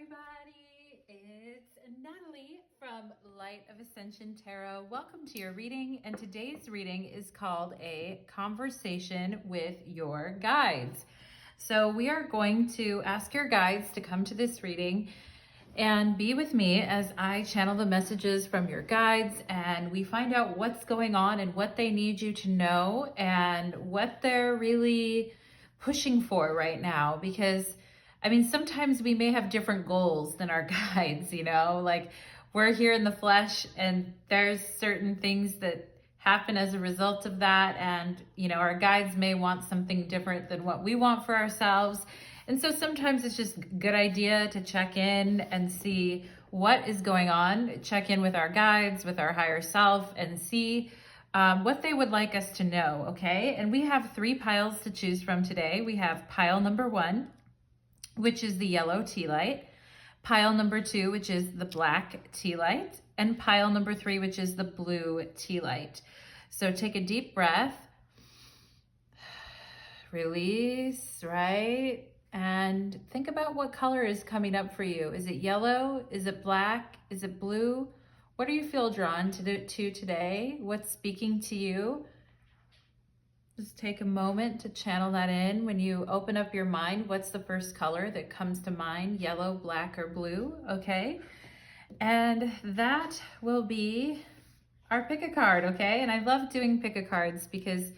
everybody, it's Natalie from Light of Ascension Tarot. Welcome to your reading, and today's reading is called A Conversation with Your Guides. So we are going to ask your guides to come to this reading and be with me as I channel the messages from your guides, and we find out what's going on and what they need you to know and what they're really pushing for right now. Because I mean, sometimes we may have different goals than our guides, like we're here in the flesh and there's certain things that happen as a result of that. And, our guides may want something different than what we want for ourselves. And so sometimes it's just a good idea to check in and see what is going on, check in with our guides, with our higher self, and see what they would like us to know, okay? And we have 3 piles to choose from today. We have pile number 1, which is the yellow tea light, pile number 2, which is the black tea light, and pile number 3, which is the blue tea light. So take a deep breath, release, right? And think about what color is coming up for you. Is it yellow? Is it black? Is it blue? What do you feel drawn to today? What's speaking to you? Just take a moment to channel that in. When you open up your mind, what's the first color that comes to mind? Yellow, black, or blue, okay? And that will be our pick a card, okay? And I love doing pick a cards because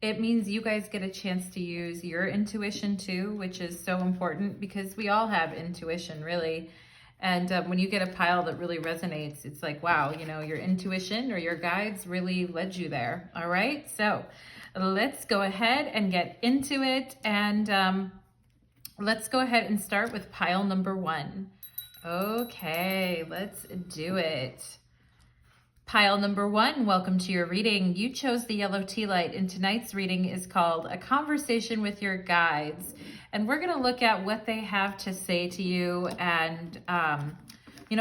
it means you guys get a chance to use your intuition too, which is so important because we all have intuition, really. And when you get a pile that really resonates, it's like, wow, your intuition or your guides really led you there, all right? So let's go ahead and get into it. And let's go ahead and start with pile number 1. Okay, let's do it. Pile number 1, welcome to your reading. You chose the yellow tea light, and tonight's reading is called A Conversation with Your Guides. And we're going to look at what they have to say to you and,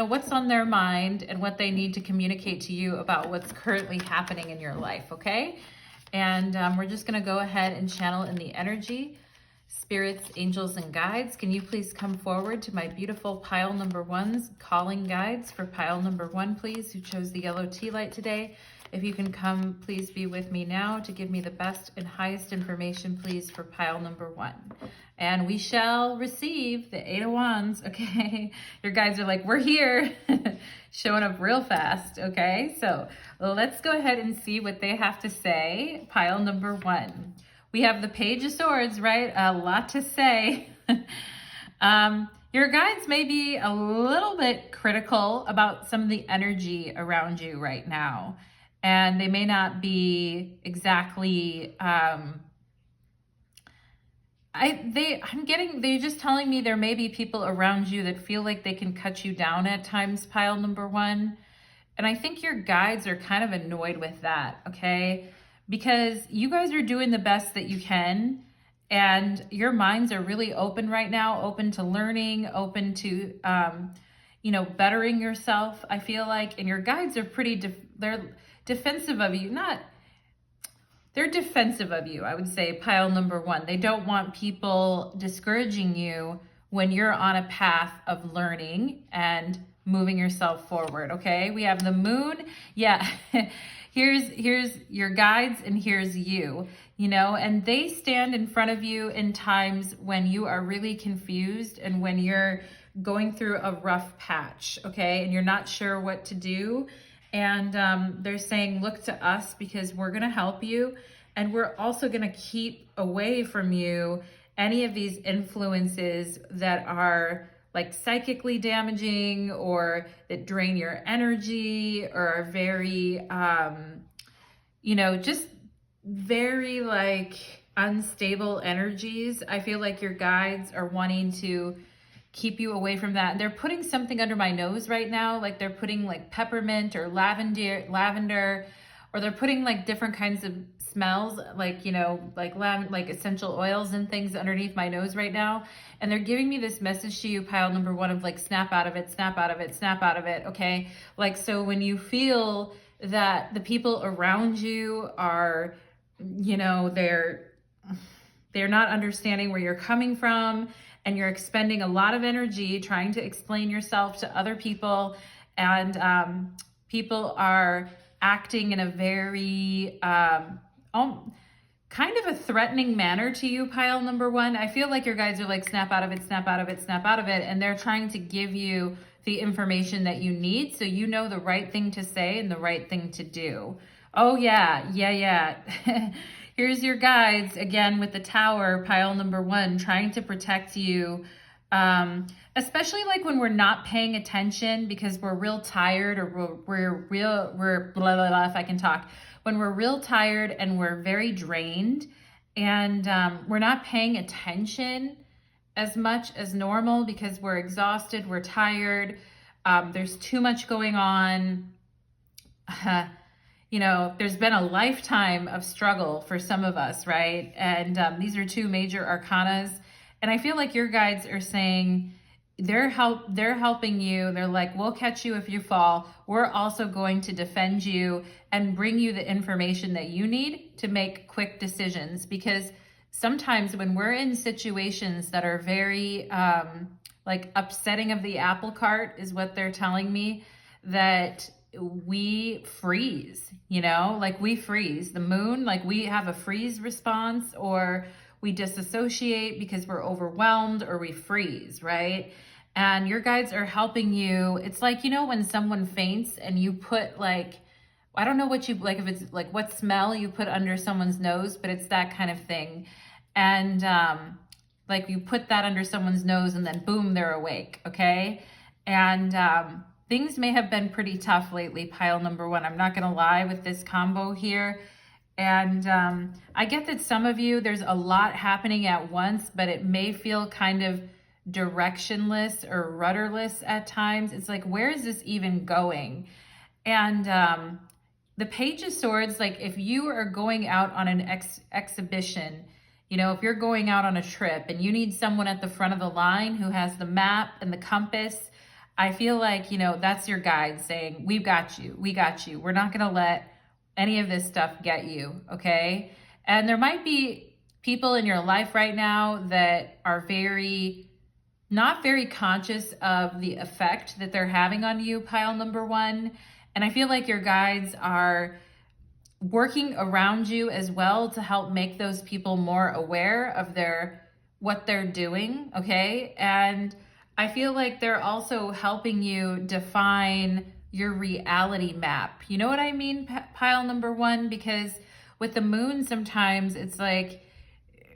what's on their mind and what they need to communicate to you about what's currently happening in your life, okay? And we're just going to go ahead and channel in the energy. Spirits, angels, and guides, can you please come forward to my beautiful pile number 1's calling guides for pile number 1, please, who chose the yellow tea light today. If you can come, please be with me now to give me the best and highest information, please, for pile number 1. And we shall receive the 8 of Wands, okay? Your guides are like, we're here, showing up real fast, okay? So let's go ahead and see what they have to say. Pile number 1. We have the Page of Swords, right? A lot to say. Your guides may be a little bit critical about some of the energy around you right now. And they may not be exactly, they're just telling me there may be people around you that feel like they can cut you down at times, pile number 1. And I think your guides are kind of annoyed with that, okay? Because you guys are doing the best that you can, and your minds are really open right now, open to learning, open to, bettering yourself, I feel like. And your guides are they're defensive of you. They're defensive of you, I would say, pile number 1. They don't want people discouraging you when you're on a path of learning and moving yourself forward, okay? We have the Moon. Yeah. Here's your guides, and here's you, and they stand in front of you in times when you are really confused and when you're going through a rough patch, okay? And you're not sure what to do. And they're saying, look to us because we're going to help you. And we're also going to keep away from you any of these influences that are like psychically damaging or that drain your energy or are very, just very like unstable energies. I feel like your guides are wanting to keep you away from that. And they're putting something under my nose right now. Like they're putting like peppermint or lavender, or they're putting like different kinds of smells, like, like essential oils and things underneath my nose right now. And they're giving me this message to you, pile number 1, of like, snap out of it, snap out of it, snap out of it, okay? Like, so when you feel that the people around you are, they're not understanding where you're coming from, and you're expending a lot of energy trying to explain yourself to other people, and people are acting in a very kind of a threatening manner to you, pile number one. I feel like your guides are like, snap out of it, snap out of it, snap out of it. And they're trying to give you the information that you need so you know the right thing to say and the right thing to do. Oh yeah. Here's your guides again with the Tower, pile number one, trying to protect you. Especially like when we're not paying attention because we're real tired, or we're blah, blah, blah, if I can talk. When we're real tired and we're very drained, and we're not paying attention as much as normal because we're exhausted, we're tired, there's too much going on. You know, there's been a lifetime of struggle for some of us, right? And these are two major arcanas. And I feel like your guides are saying, they're helping you. They're like, we'll catch you if you fall. We're also going to defend you and bring you the information that you need to make quick decisions. Because sometimes when we're in situations that are very like upsetting of the apple cart is what they're telling me, that we freeze, you know, like we freeze. The moon, like we have a freeze response, or we disassociate because we're overwhelmed, or we freeze, right? And your guides are helping you. It's like, you know, when someone faints and you put like, I don't know what you, like if it's like what smell you put under someone's nose, but it's that kind of thing. And like you put that under someone's nose and then boom, they're awake, okay? And things may have been pretty tough lately, pile number one. I'm not gonna lie with this combo here. And I get that some of you, there's a lot happening at once, but it may feel kind of directionless or rudderless at times. It's like, where is this even going? And the Page of Swords, like if you are going out on an exhibition, you know, if you're going out on a trip and you need someone at the front of the line who has the map and the compass, I feel like, you know, that's your guide saying, we've got you, we got you. We're not gonna let any of this stuff get you, okay? And there might be people in your life right now that are not very conscious of the effect that they're having on you, pile number one. And I feel like your guides are working around you as well to help make those people more aware of what they're doing, okay? And I feel like they're also helping you define your reality map. You know what I mean, pile number one? Because with the moon, sometimes it's like,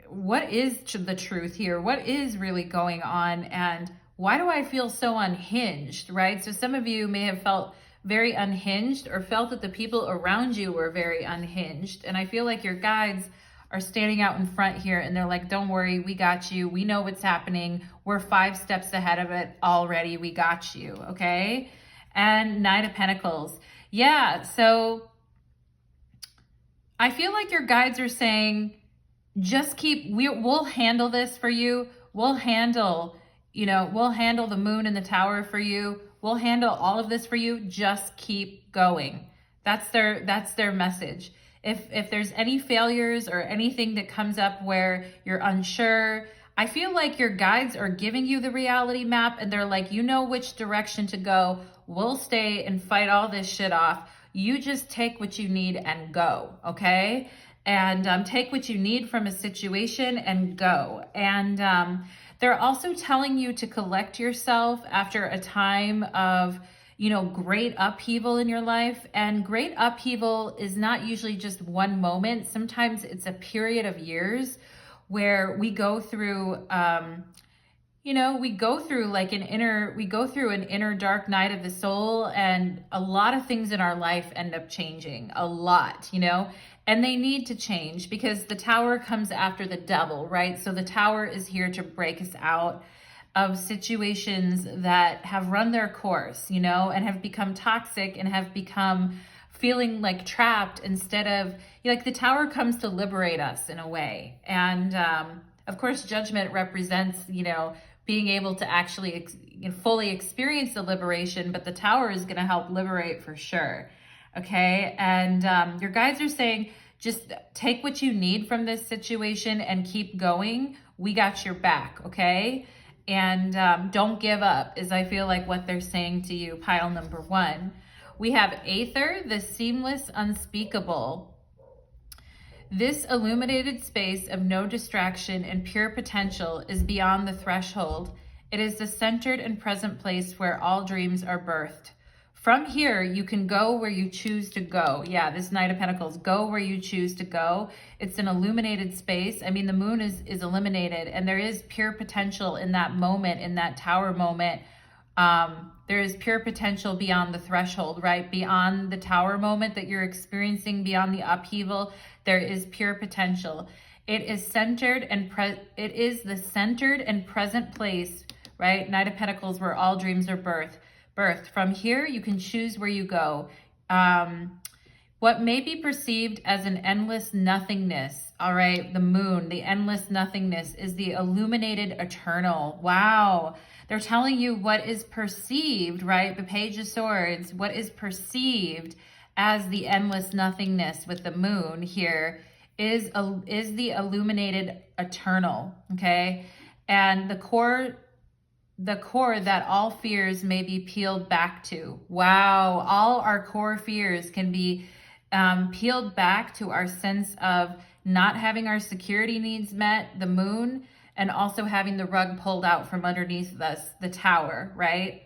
what is the truth here? What is really going on? And why do I feel so unhinged, right? So some of you may have felt very unhinged or felt that the people around you were very unhinged. And I feel like your guides are standing out in front here and they're like, don't worry, we got you. We know what's happening. We're 5 steps ahead of it already. We got you, okay? And Knight of Pentacles. Yeah, so I feel like your guides are saying, just we'll handle this for you. We'll handle the moon and the Tower for you. We'll handle all of this for you. Just keep going. That's their message. If there's any failures or anything that comes up where you're unsure, I feel like your guides are giving you the reality map and they're like, you know which direction to go. We'll stay and fight all this shit off. You just take what you need and go, okay? And take what you need from a situation and go. And they're also telling you to collect yourself after a time of, you know, great upheaval in your life. And great upheaval is not usually just one moment. Sometimes it's a period of years where we go through, we go through an inner dark night of the soul, and a lot of things in our life end up changing a lot, you know, and they need to change because the Tower comes after the Devil, right? So the Tower is here to break us out of situations that have run their course, you know, and have become toxic and have become feeling like trapped instead of, like the Tower comes to liberate us in a way. And of course, Judgment represents, you know, being able to actually fully experience the liberation, but the Tower is going to help liberate for sure. Okay. And your guides are saying, just take what you need from this situation and keep going. We got your back. Okay. don't give up is I feel like what they're saying to you, pile number 1. We have Aether, the seamless, unspeakable. This illuminated space of no distraction and pure potential is beyond the threshold. It is the centered and present place where all dreams are birthed. From here, you can go where you choose to go. Yeah, this Knight of Pentacles, go where you choose to go. It's an illuminated space. I mean, the moon is illuminated, and there is pure potential in that moment, in that tower moment. There is pure potential beyond the threshold, right? Beyond the tower moment that you're experiencing, beyond the upheaval, there is pure potential. It is centered and it is the centered and present place, right? Knight of Pentacles, where all dreams are birthed. From here, you can choose where you go. What may be perceived as an endless nothingness, all right, the moon, the endless nothingness, is the illuminated eternal. Wow. They're telling you what is perceived, right? The Page of Swords, what is perceived as the endless nothingness with the moon here is the illuminated eternal, okay? And the core that all fears may be peeled back to. Wow, all our core fears can be peeled back to our sense of not having our security needs met, the moon, and also having the rug pulled out from underneath us, the tower, right?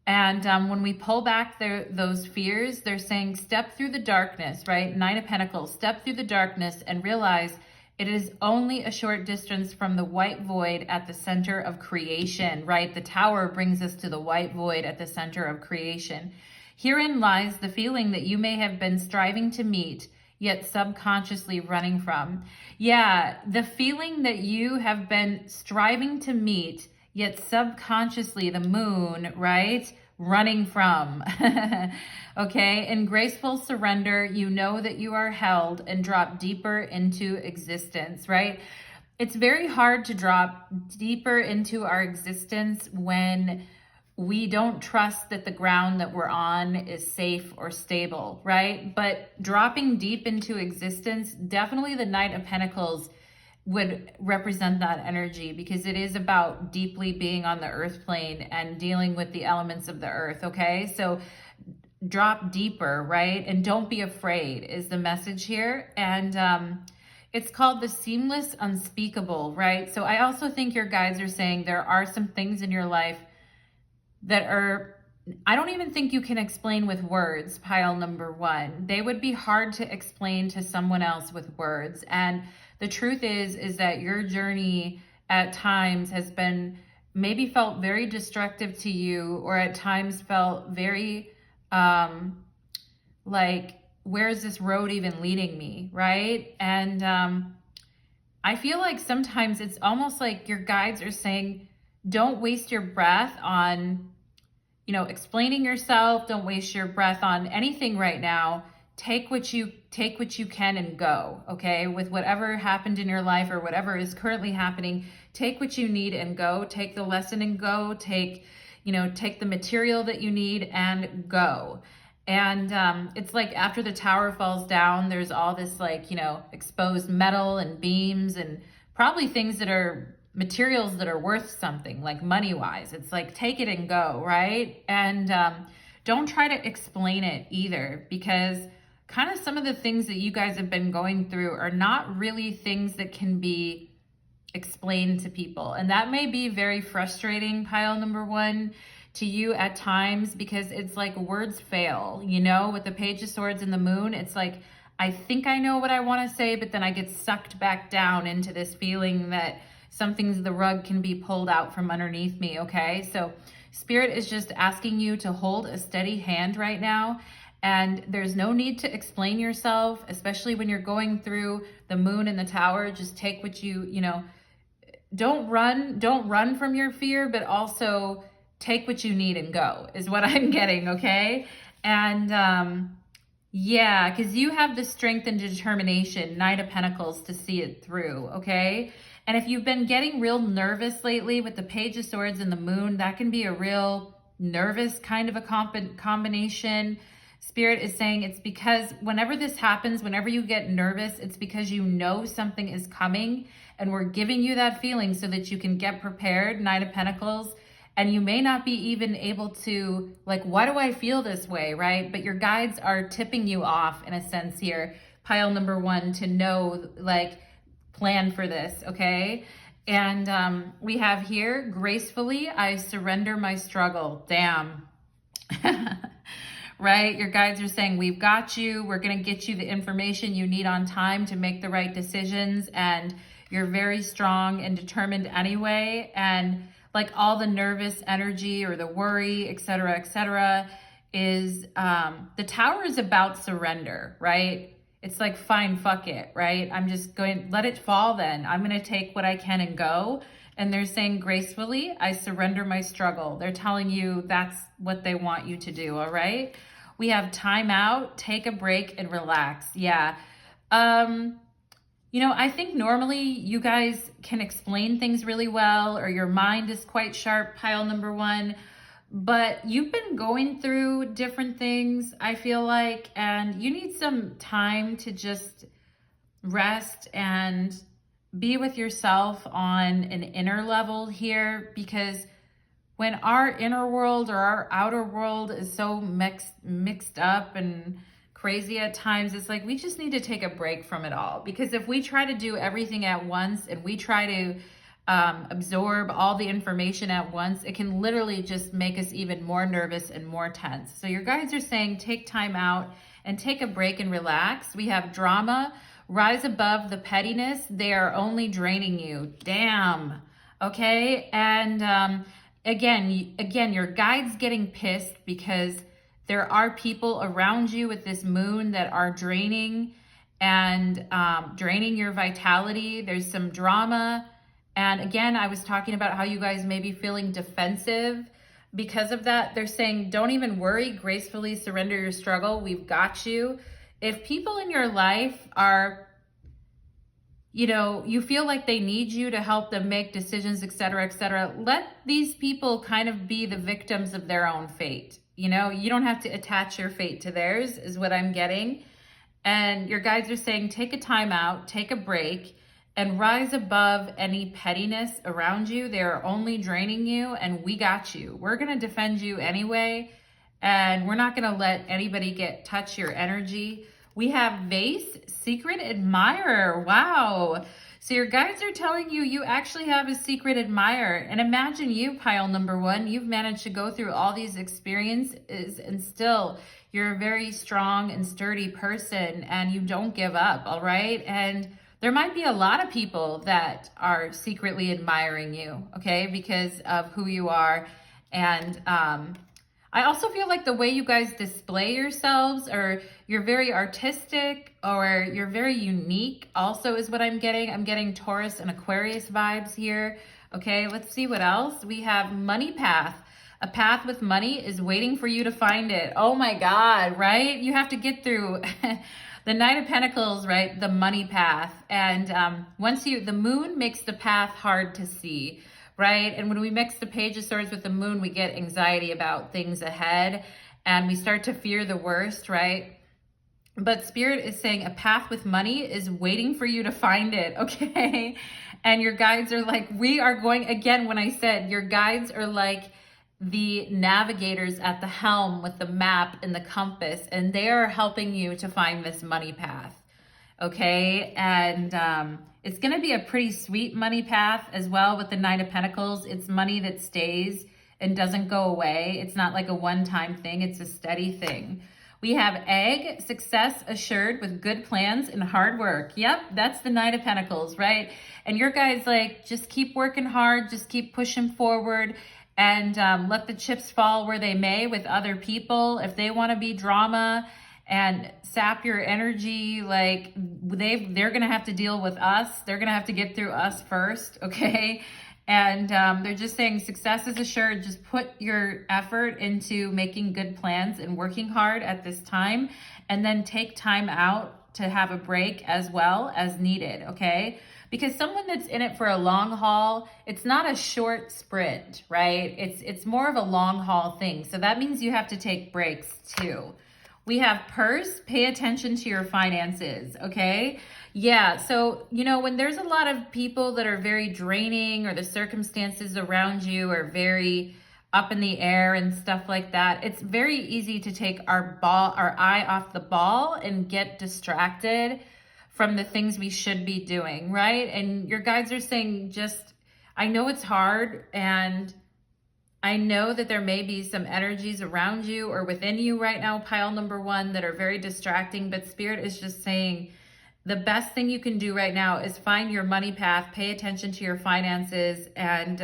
And when we pull back those fears, they're saying step through the darkness, right? Nine of Pentacles, step through the darkness and realize it is only a short distance from the white void at the center of creation, right? The tower brings us to the white void at the center of creation. Herein lies the feeling that you may have been striving to meet, yet subconsciously running from. Yeah, the feeling that you have been striving to meet, yet subconsciously, the moon, right? Running from. Okay, in graceful surrender, you know that you are held and drop deeper into existence, right? It's very hard to drop deeper into our existence when we don't trust that the ground that we're on is safe or stable, right? But dropping deep into existence, definitely the Knight of Pentacles would represent that energy, because it is about deeply being on the earth plane and dealing with the elements of the earth, okay? So drop deeper, right? And don't be afraid is the message here. And it's called the seamless unspeakable, right? So I also think your guides are saying there are some things in your life that are, I don't even think you can explain with words, pile number one. They would be hard to explain to someone else with words. And the truth is that your journey at times has been, maybe felt very destructive to you, or at times felt very, like, where is this road even leading me, right? And I feel like sometimes it's almost like your guides are saying, don't waste your breath on, explaining yourself. Don't waste your breath on anything right now. Take what you can and go, okay? With whatever happened in your life or whatever is currently happening, take what you need and go. Take the lesson and go. Take the material that you need and go. And it's like after the tower falls down, there's all this exposed metal and beams and probably things that are materials that are worth something, like money-wise. It's like, take it and go, right? And don't try to explain it either, because kind of some of the things that you guys have been going through are not really things that can be explained to people. And that may be very frustrating, pile number one, to you at times, because it's like words fail, with the Page of Swords and the moon. It's like, I think I know what I want to say, but then I get sucked back down into this feeling that the rug can be pulled out from underneath me, okay? So Spirit is just asking you to hold a steady hand right now. And there's no need to explain yourself, especially when you're going through the moon and the tower. Just take what don't run from your fear, but also take what you need and go is what I'm getting, okay? And yeah, because you have the strength and determination, Knight of Pentacles, to see it through, okay? And if you've been getting real nervous lately with the Page of Swords and the moon, that can be a real nervous kind of a combination. Spirit is saying it's because whenever this happens, whenever you get nervous, it's because you know something is coming, and we're giving you that feeling so that you can get prepared. Nine of Pentacles. And you may not be even able to, like, why do I feel this way, right? But your guides are tipping you off in a sense here, pile number one, to know, like, plan for this, okay? And we have here, gracefully, I surrender my struggle. Damn. Right? Your guides are saying, we've got you. We're going to get you the information you need on time to make the right decisions. And you're very strong and determined anyway. And like all the nervous energy or the worry, et cetera, is the Tower is about surrender, right? It's like, fine, fuck it, right? I'm just going, let it fall then. I'm going to take what I can and go. And they're saying, gracefully, I surrender my struggle. They're telling you that's what they want you to do, all right? We have time out, take a break, and relax. Yeah. You know, I think normally you guys can explain things really well, or your mind is quite sharp, pile number one, but you've been going through different things, I feel like, and you need some time to just rest and be with yourself on an inner level here, because when our inner world or our outer world is so mixed up and crazy at times, it's like we just need to take a break from it all. Because if we try to do everything at once and we try to absorb all the information at once, it can literally just make us even more nervous and more tense. So your guides are saying, take time out and take a break and relax. We have drama, rise above the pettiness. They are only draining you. Damn. Okay. And again, your guides getting pissed because there are people around you with this moon that are draining and draining your vitality. There's some drama. And again, I was talking about how you guys may be feeling defensive because of that. They're saying, don't even worry, gracefully surrender your struggle. We've got you. If people in your life are, you know, you feel like they need you to help them make decisions, et cetera, let these people kind of be the victims of their own fate. You know, you don't have to attach your fate to theirs, is what I'm getting. And your guides are saying, take a time out, take a break, and rise above any pettiness around you. They're only draining you, and we got you. We're going to defend you anyway, and we're not going to let anybody touch your energy. We have Vase, secret admirer. Wow. So your guides are telling you, you actually have a secret admirer. And imagine you, pile number one, you've managed to go through all these experiences and still you're a very strong and sturdy person and you don't give up, all right? And there might be a lot of people that are secretly admiring you, okay, because of who you are. And I also feel like the way you guys display yourselves, or you're very artistic, or you're very unique also is what I'm getting. I'm getting Taurus and Aquarius vibes here. Okay, let's see what else. We have money path. A path with money is waiting for you to find it. Oh my God, right? You have to get through the Knight of Pentacles, right? The money path. And the moon makes the path hard to see. Right? And when we mix the Page of Swords with the moon, we get anxiety about things ahead and we start to fear the worst, right? But Spirit is saying a path with money is waiting for you to find it, okay? And your guides are like, we are going, again, when I said your guides are like the navigators at the helm with the map and the compass, and they are helping you to find this money path, okay? And it's going to be a pretty sweet money path as well with the Knight of Pentacles. It's money that stays and doesn't go away. It's not like a one-time thing. It's a steady thing. We have egg, success assured with good plans and hard work. Yep, that's the Knight of Pentacles, right? And your guys like, just keep working hard, just keep pushing forward, and let the chips fall where they may with other people. If they want to be drama and sap your energy, like they're gonna have to deal with us. They're gonna have to get through us first, okay? And they're just saying success is assured. Just put your effort into making good plans and working hard at this time, and then take time out to have a break as well as needed, okay? Because someone that's in it for a long haul, it's not a short sprint, right? It's more of a long haul thing. So that means you have to take breaks too. We have purse, pay attention to your finances, okay? Yeah, so, you know, when there's a lot of people that are very draining or the circumstances around you are very up in the air and stuff like that, it's very easy to take our eye off the ball and get distracted from the things we should be doing, right? And your guides are saying just, I know it's hard, and I know that there may be some energies around you or within you right now, pile number one, that are very distracting, but Spirit is just saying the best thing you can do right now is find your money path, pay attention to your finances, and,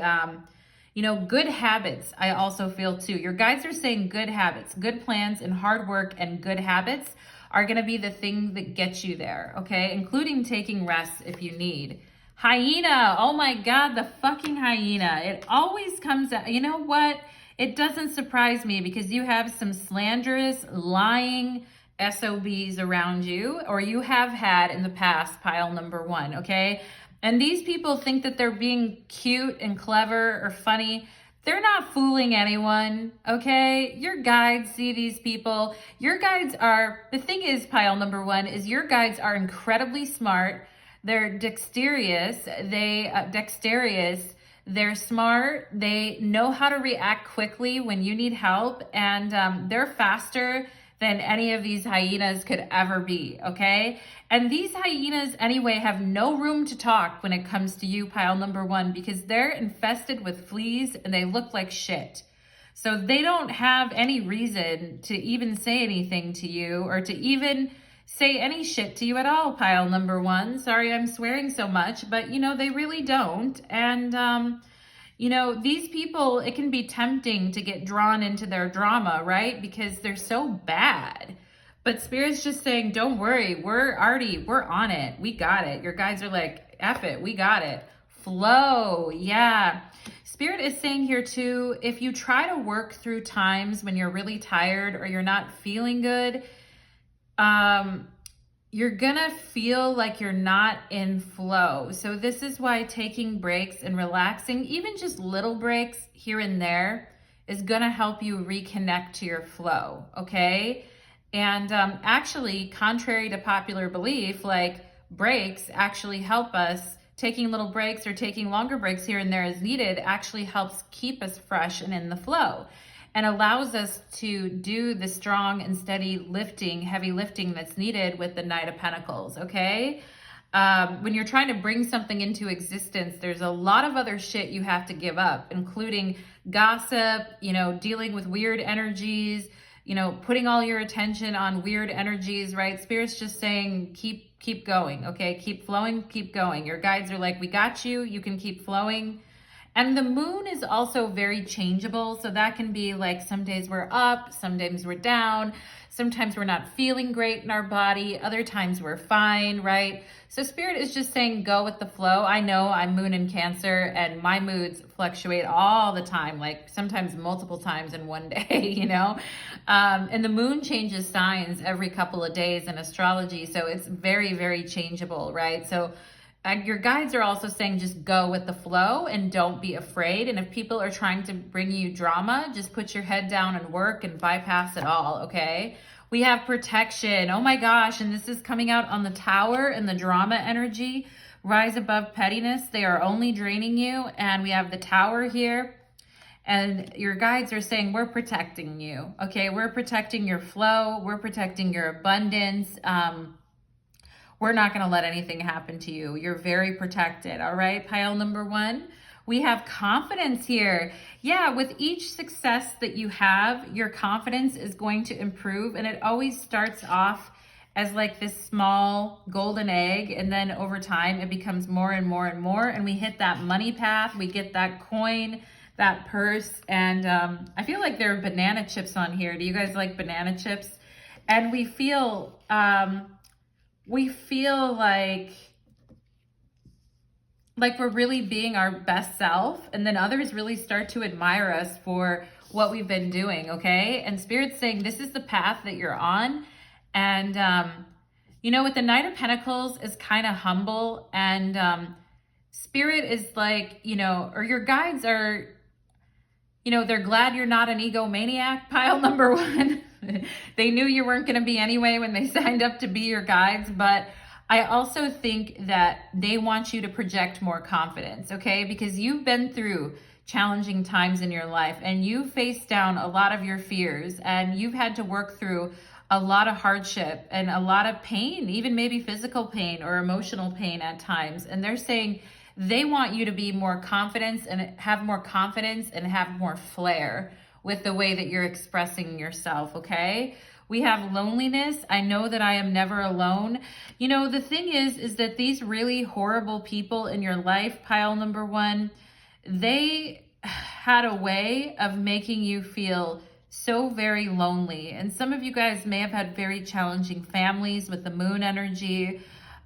you know, good habits. I also feel too. Your guides are saying good habits, good plans, and hard work and good habits are going to be the thing that gets you there, okay? Including taking rests if you need. Hyena, oh my God, the fucking hyena. It always comes out. You know what? It doesn't surprise me because you have some slanderous, lying SOBs around you, or you have had in the past, pile number one, okay? And these people think that they're being cute and clever or funny. They're not fooling anyone, okay? Your guides see these people. Your guides are, the thing is, pile number one, is your guides are incredibly smart. They're dexterous. They're smart. They know how to react quickly when you need help. And they're faster than any of these hyenas could ever be, okay? And these hyenas, anyway, have no room to talk when it comes to you, pile number one, because they're infested with fleas and they look like shit. So they don't have any reason to even say anything to you or to even say any shit to you at all, pile number one. Sorry, I'm swearing so much, but you know, they really don't. And, you know, these people, it can be tempting to get drawn into their drama, right? Because they're so bad. But Spirit's just saying, don't worry, we're on it. We got it. Your guides are like, F it, we got it. Flow, yeah. Spirit is saying here too, if you try to work through times when you're really tired or you're not feeling good, you're gonna feel like you're not in flow. So this is why taking breaks and relaxing, even just little breaks here and there, is gonna help you reconnect to your flow, okay? And actually, contrary to popular belief, like breaks actually help us. Taking little breaks or taking longer breaks here and there as needed actually helps keep us fresh and in the flow, and allows us to do the strong and steady lifting, heavy lifting that's needed with the Knight of Pentacles, okay? When you're trying to bring something into existence, there's a lot of other shit you have to give up, including gossip, you know, dealing with weird energies, you know, putting all your attention on weird energies, right? Spirit's just saying, keep going, okay? Keep flowing, keep going. Your guides are like, we got you, you can keep flowing. And the moon is also very changeable. So that can be like some days we're up, some days we're down. Sometimes we're not feeling great in our body. Other times we're fine, right? So Spirit is just saying, go with the flow. I know I'm moon in Cancer and my moods fluctuate all the time, like sometimes multiple times in one day, you know? And the moon changes signs every couple of days in astrology. So it's very, very changeable, right? So your guides are also saying just go with the flow and don't be afraid. And if people are trying to bring you drama, just put your head down and work and bypass it all, okay? We have protection. Oh my gosh, and this is coming out on the Tower and the drama energy. Rise above pettiness. They are only draining you. And we have the Tower here. And your guides are saying, we're protecting you, okay? We're protecting your flow. We're protecting your abundance. We're not going to let anything happen to you. You're very protected, all right? Pile number one, we have confidence here. Yeah, with each success that you have, your confidence is going to improve, and it always starts off as like this small golden egg, and then over time it becomes more and more and more, and we hit that money path, we get that coin, that purse, and I feel like there are banana chips on here. Do you guys like banana chips? And we feel like we're really being our best self, and then others really start to admire us for what we've been doing, okay? And Spirit's saying this is the path that you're on. And you know, with the Knight of Pentacles is kind of humble, and Spirit is like, you know, or your guides are, you know, they're glad you're not an egomaniac, pile number one. They knew you weren't going to be anyway when they signed up to be your guides, but I also think that they want you to project more confidence, okay? Because you've been through challenging times in your life and you faced down a lot of your fears and you've had to work through a lot of hardship and a lot of pain, even maybe physical pain or emotional pain at times. And they're saying they want you to be more confident and have more flair with the way that you're expressing yourself, okay? We have loneliness. I know that I am never alone. You know, the thing is that these really horrible people in your life, pile number one, they had a way of making you feel so very lonely. And some of you guys may have had very challenging families with the moon energy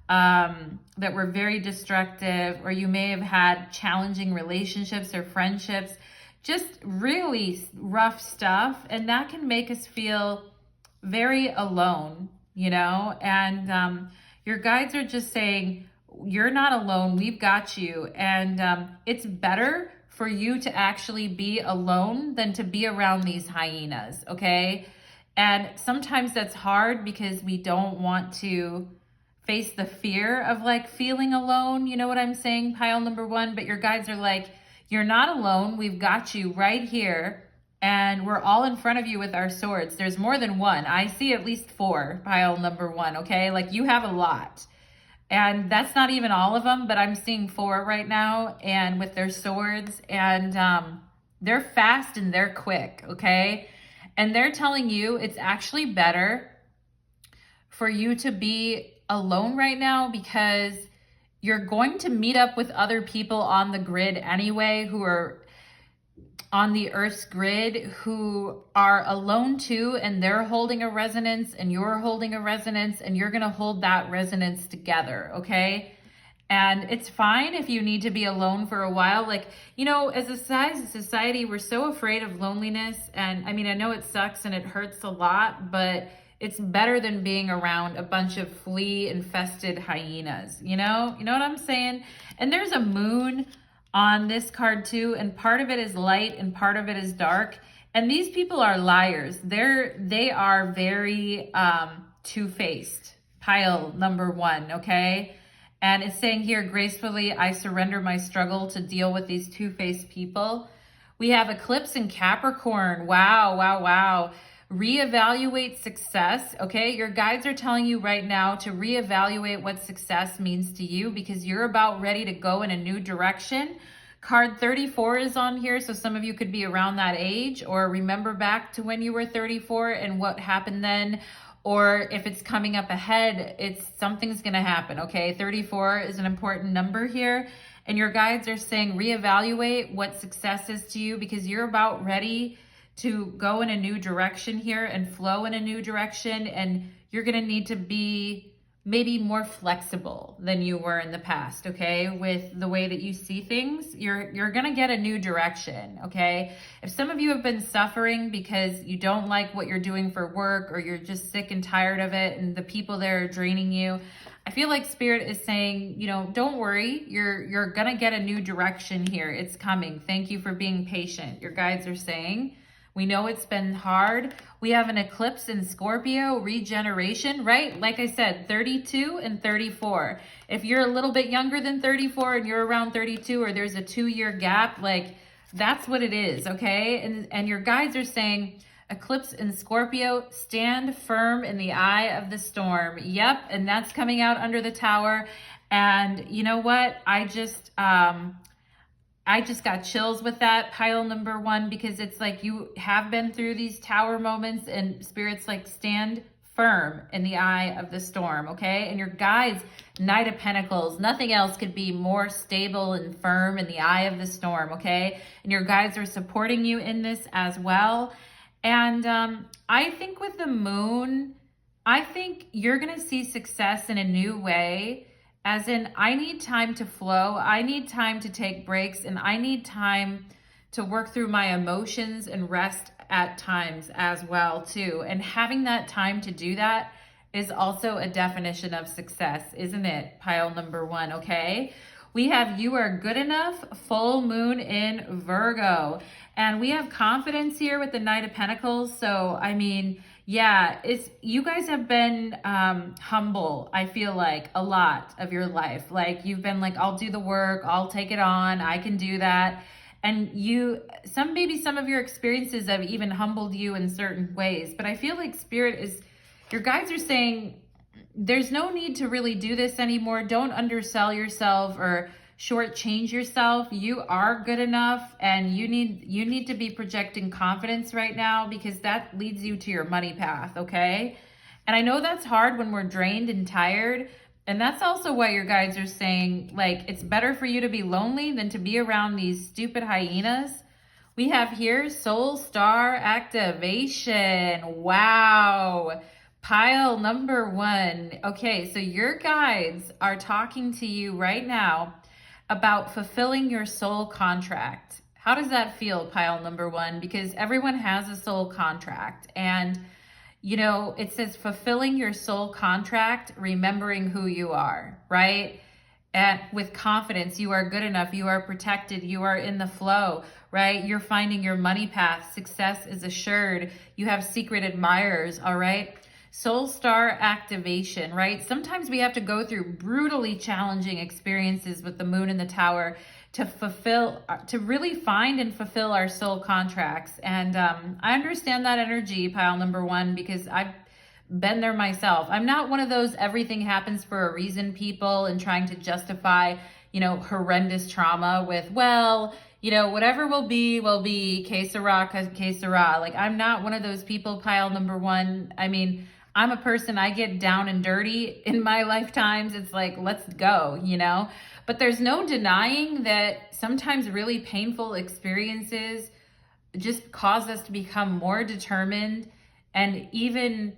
that were very destructive, or you may have had challenging relationships or friendships, just really rough stuff. And that can make us feel very alone, you know, and your guides are just saying, you're not alone, we've got you. And it's better for you to actually be alone than to be around these hyenas, okay? And sometimes that's hard because we don't want to face the fear of like feeling alone, you know what I'm saying, pile number one? But your guides are like, you're not alone, we've got you right here. And we're all in front of you with our swords. There's more than one. I see at least 4, pile number one, okay? Like you have a lot. And that's not even all of them, but I'm seeing 4 right now, and with their swords, and they're fast and they're quick, okay? And they're telling you it's actually better for you to be alone right now because you're going to meet up with other people on the grid anyway who are on the Earth's grid who are alone too, and they're holding a resonance and you're holding a resonance, and you're going to hold that resonance together, okay? And it's fine if you need to be alone for a while. Like, you know, as a society, we're so afraid of loneliness. And I mean, I know it sucks and it hurts a lot, but it's better than being around a bunch of flea infested hyenas, you know what I'm saying? And there's a moon on this card too, and part of it is light and part of it is dark. And these people are liars. They are very two-faced, pile number one, okay? And it's saying here, gracefully, I surrender my struggle to deal with these two-faced people. We have eclipse in Capricorn. Wow, wow, wow. Reevaluate success, okay? Your guides are telling you right now to reevaluate what success means to you because you're about ready to go in a new direction. Card 34 is on here, so some of you could be around that age or remember back to when you were 34 and what happened then. Or if it's coming up ahead, something's gonna happen, okay? 34 is an important number here. And your guides are saying reevaluate what success is to you because you're about ready to go in a new direction here and flow in a new direction, and you're gonna need to be maybe more flexible than you were in the past, okay? With the way that you see things, you're gonna get a new direction, okay? If some of you have been suffering because you don't like what you're doing for work or you're just sick and tired of it and the people there are draining you, I feel like Spirit is saying, you know, don't worry, you're gonna get a new direction here. It's coming. Thank you for being patient. Your guides are saying, we know it's been hard. We have an eclipse in Scorpio, regeneration, right? Like I said, 32 and 34. If you're a little bit younger than 34 and you're around 32 or there's a 2-year gap, like that's what it is, okay? And your guides are saying, eclipse in Scorpio, stand firm in the eye of the storm. Yep, and that's coming out under the tower. And you know what? I just got chills with that, pile number one, because it's like you have been through these tower moments and Spirit's like stand firm in the eye of the storm, okay? And your guides, Knight of Pentacles, nothing else could be more stable and firm in the eye of the storm, okay? And your guides are supporting you in this as well. And I think with the moon, I think you're gonna see success in a new way. As in, I need time to flow, I need time to take breaks, and I need time to work through my emotions and rest at times as well too. And having that time to do that is also a definition of success, isn't it? Pile number one, okay? We have you are good enough, full moon in Virgo. And we have confidence here with the Knight of Pentacles. So, I mean, Yeah, it's you guys have been humble, I feel like, a lot of your life. Like you've been like, I'll do the work, I'll take it on, I can do that. And maybe some of your experiences have even humbled you in certain ways. But I feel like your guides are saying, there's no need to really do this anymore. Don't undersell yourself or shortchange yourself. You are good enough, and you need to be projecting confidence right now, because that leads you to your money path, okay? And I know that's hard when we're drained and tired, and that's also why your guides are saying, like, it's better for you to be lonely than to be around these stupid hyenas. We have here soul star activation. Wow. Pile number 1. Okay, so your guides are talking to you right now about fulfilling your soul contract. How does that feel, pile number 1? Because everyone has a soul contract. And, you know, it says fulfilling your soul contract, remembering who you are, right? And with confidence, you are good enough, you are protected, you are in the flow, right? You're finding your money path, success is assured, you have secret admirers, all right? Soul star activation, right? Sometimes we have to go through brutally challenging experiences with the moon in the tower to really find and fulfill our soul contracts. And I understand that energy, pile number 1, because I've been there myself. I'm not one of those everything happens for a reason people and trying to justify, you know, horrendous trauma with, well, you know, whatever will be, que sera, que sera. Like, I'm not one of those people, pile number 1. I mean, I'm a person, I get down and dirty in my lifetimes. It's like, let's go, you know? But there's no denying that sometimes really painful experiences just cause us to become more determined. And even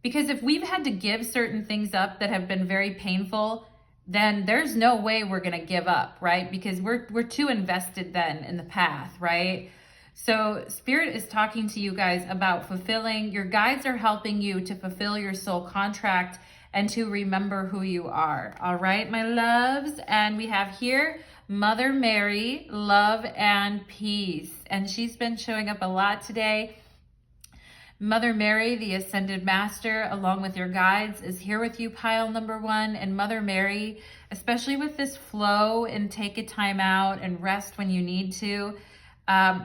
because if we've had to give certain things up that have been very painful, then there's no way we're going to give up, right? Because we're too invested then in the path, right? So Spirit is talking to you guys about fulfilling, your guides are helping you to fulfill your soul contract and to remember who you are. All right, my loves. And we have here Mother Mary, love and peace. And she's been showing up a lot today. Mother Mary, the Ascended Master, along with your guides, is here with you, pile number 1. And Mother Mary, especially with this flow and take a time out and rest when you need to,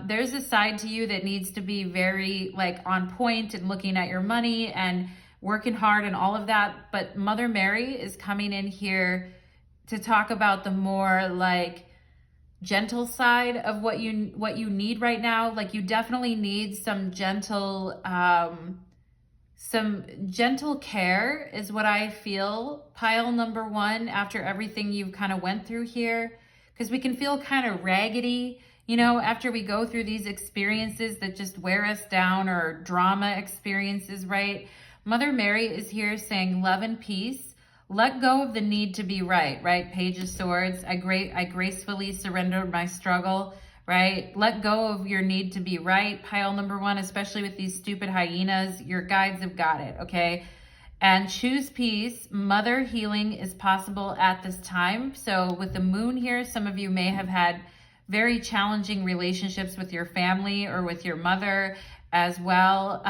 there's a side to you that needs to be very like on point and looking at your money and working hard and all of that. But Mother Mary is coming in here to talk about the more like gentle side of what you need right now. Like, you definitely need some gentle care is what I feel, pile number 1, after everything you've kind of went through here, because we can feel kind of raggedy, you know, after we go through these experiences that just wear us down, or drama experiences, right? Mother Mary is here saying love and peace. Let go of the need to be right, right? Page of Swords. I gracefully surrender my struggle, right? Let go of your need to be right. Pile number 1, especially with these stupid hyenas. Your guides have got it, okay? And choose peace. Mother healing is possible at this time. So with the moon here, some of you may have had very challenging relationships with your family or with your mother as well.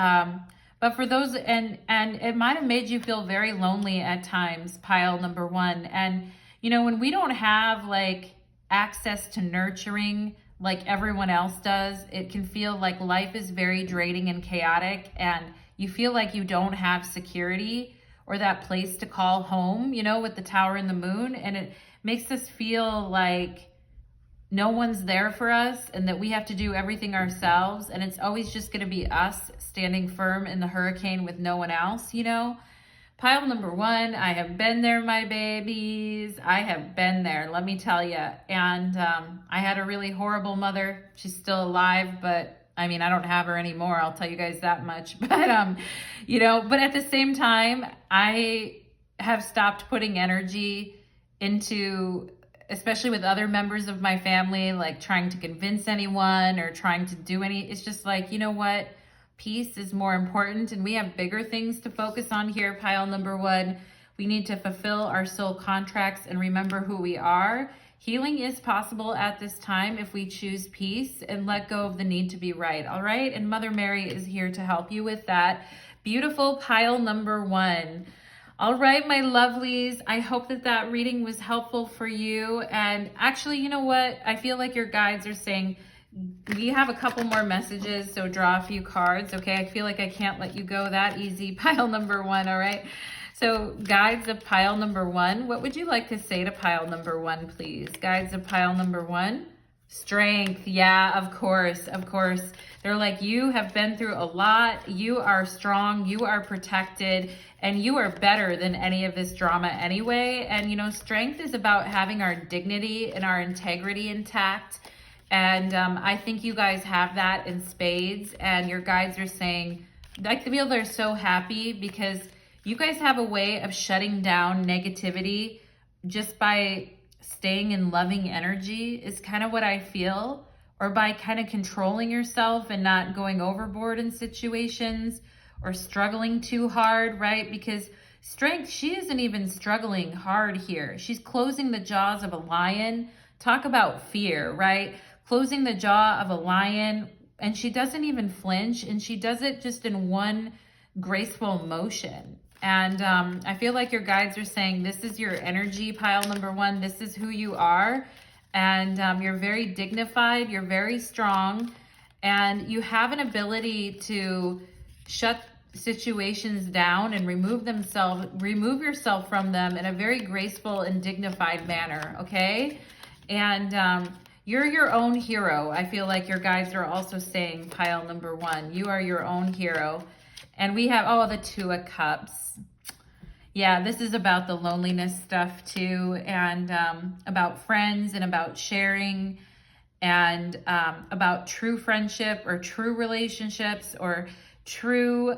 But for those, and it might have made you feel very lonely at times, pile number 1. And, you know, when we don't have like access to nurturing like everyone else does, it can feel like life is very draining and chaotic, and you feel like you don't have security or that place to call home, you know, with the tower and the moon. And it makes us feel like no one's there for us and that we have to do everything ourselves. And it's always just going to be us standing firm in the hurricane with no one else, you know. Pile number 1, I have been there, my babies. I have been there, let me tell you. And I had a really horrible mother. She's still alive, but I mean, I don't have her anymore. I'll tell you guys that much. But, you know, but at the same time, I have stopped putting energy into, especially with other members of my family, like trying to convince anyone or trying to do it's just like, you know what? Peace is more important, and we have bigger things to focus on here, pile number 1. We need to fulfill our soul contracts and remember who we are. Healing is possible at this time if we choose peace and let go of the need to be right, all right? And Mother Mary is here to help you with that. Beautiful pile number 1. All right, my lovelies, I hope that that reading was helpful for you. And actually, you know what? I feel like your guides are saying, we have a couple more messages, so draw a few cards, okay? I feel like I can't let you go that easy. Pile number 1, all right? So guides of pile number 1, what would you like to say to pile number 1, please? Guides of pile number 1. Strength, yeah, of course, of course. They're like, you have been through a lot, you are strong, you are protected, and you are better than any of this drama anyway. And you know, strength is about having our dignity and our integrity intact. And I think you guys have that in spades, and your guides are saying, I feel they're so happy because you guys have a way of shutting down negativity just by staying in loving energy is kind of what I feel, or by kind of controlling yourself and not going overboard in situations or struggling too hard, right? Because strength, she isn't even struggling hard here. She's closing the jaws of a lion. Talk about fear, right? Closing the jaw of a lion, and she doesn't even flinch, and she does it just in one graceful motion. And I feel like your guides are saying, this is your energy, pile number 1. This is who you are. And you're very dignified. You're very strong. And you have an ability to shut situations down and remove yourself from them in a very graceful and dignified manner, okay? And you're your own hero. I feel like your guides are also saying, pile number 1, you are your own hero. And we have, oh, the 2 of Cups. Yeah, this is about the loneliness stuff too, and about friends and about sharing, and about true friendship or true relationships or true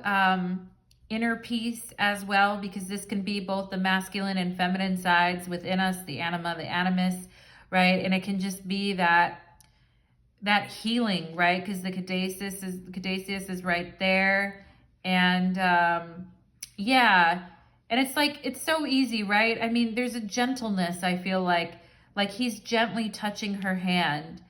inner peace as well, because this can be both the masculine and feminine sides within us, the anima, the animus, right? And it can just be that healing, right? Because the caduceus is right there. And yeah, and it's like, it's so easy, right? I mean, there's a gentleness, I feel like he's gently touching her hand.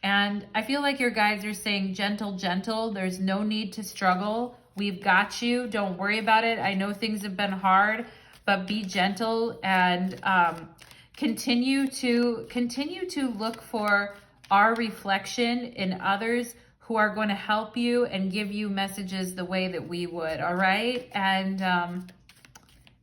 And I feel like your guides are saying, gentle, gentle. There's no need to struggle. We've got you. Don't worry about it. I know things have been hard, but be gentle and continue to look for our reflection in others who are going to help you and give you messages the way that we would, all right? And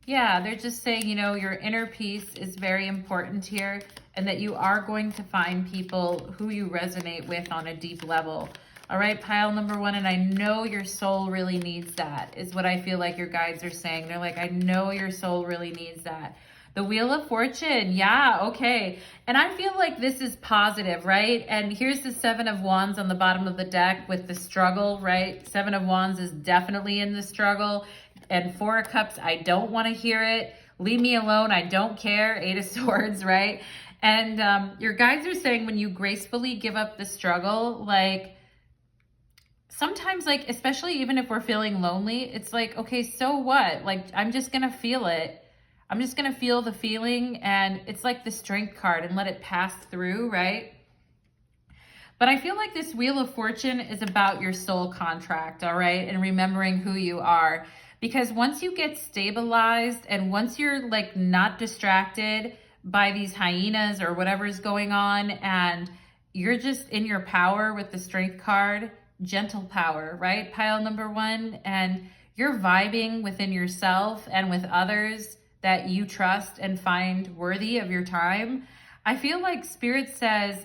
yeah, they're just saying, you know, your inner peace is very important here, and that you are going to find people who you resonate with on a deep level. All right, pile number 1, and I know your soul really needs that, is what I feel like your guides are saying. They're like, I know your soul really needs that. The Wheel of Fortune, yeah, okay. And I feel like this is positive, right? And here's the 7 of Wands on the bottom of the deck with the struggle, right? 7 of Wands is definitely in the struggle. And 4 of Cups, I don't want to hear it. Leave me alone, I don't care. 8 of Swords, right? And your guides are saying, when you gracefully give up the struggle, like, sometimes, like, especially even if we're feeling lonely, it's like, okay, so what? Like, I'm just going to feel it. I'm just going to feel the feeling, and it's like the Strength card, and let it pass through, right? But I feel like this Wheel of Fortune is about your soul contract, all right? And remembering who you are. Because once you get stabilized, and once you're like not distracted by these hyenas or whatever's going on, and you're just in your power with the Strength card, gentle power, right? Pile number 1, and you're vibing within yourself and with others that you trust and find worthy of your time. I feel like Spirit says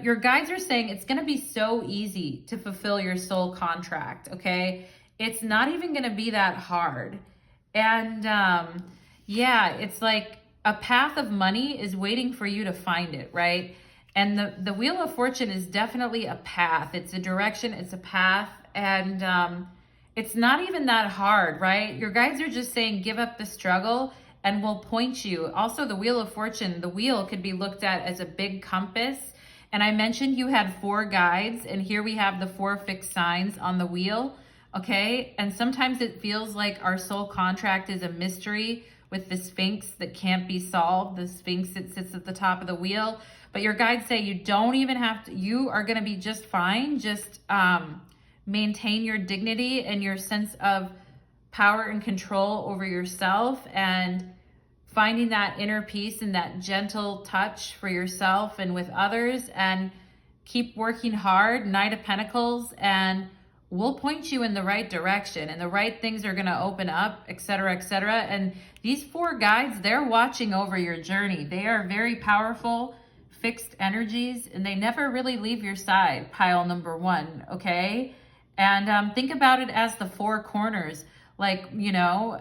your guides are saying it's gonna be so easy to fulfill your soul contract, okay? It's not even gonna be that hard. And yeah, it's like a path of money is waiting for you to find it, right? And the Wheel of Fortune is definitely a path. It's a direction, it's a path, and it's not even that hard, right? Your guides are just saying, give up the struggle and we'll point you. Also, the Wheel of Fortune, the wheel could be looked at as a big compass. And I mentioned you had 4 guides, and here we have the 4 fixed signs on the wheel, okay? And sometimes it feels like our soul contract is a mystery with the Sphinx that can't be solved, the Sphinx that sits at the top of the wheel. But your guides say you don't even have to, you are gonna be just fine. Just maintain your dignity and your sense of power and control over yourself, and finding that inner peace and that gentle touch for yourself and with others, and keep working hard, Knight of Pentacles, and we'll point you in the right direction and the right things are going to open up, etc., etc. And these 4 guides, they're watching over your journey. They are very powerful, fixed energies, and they never really leave your side, pile number 1, okay? And think about it as the 4 corners, like, you know,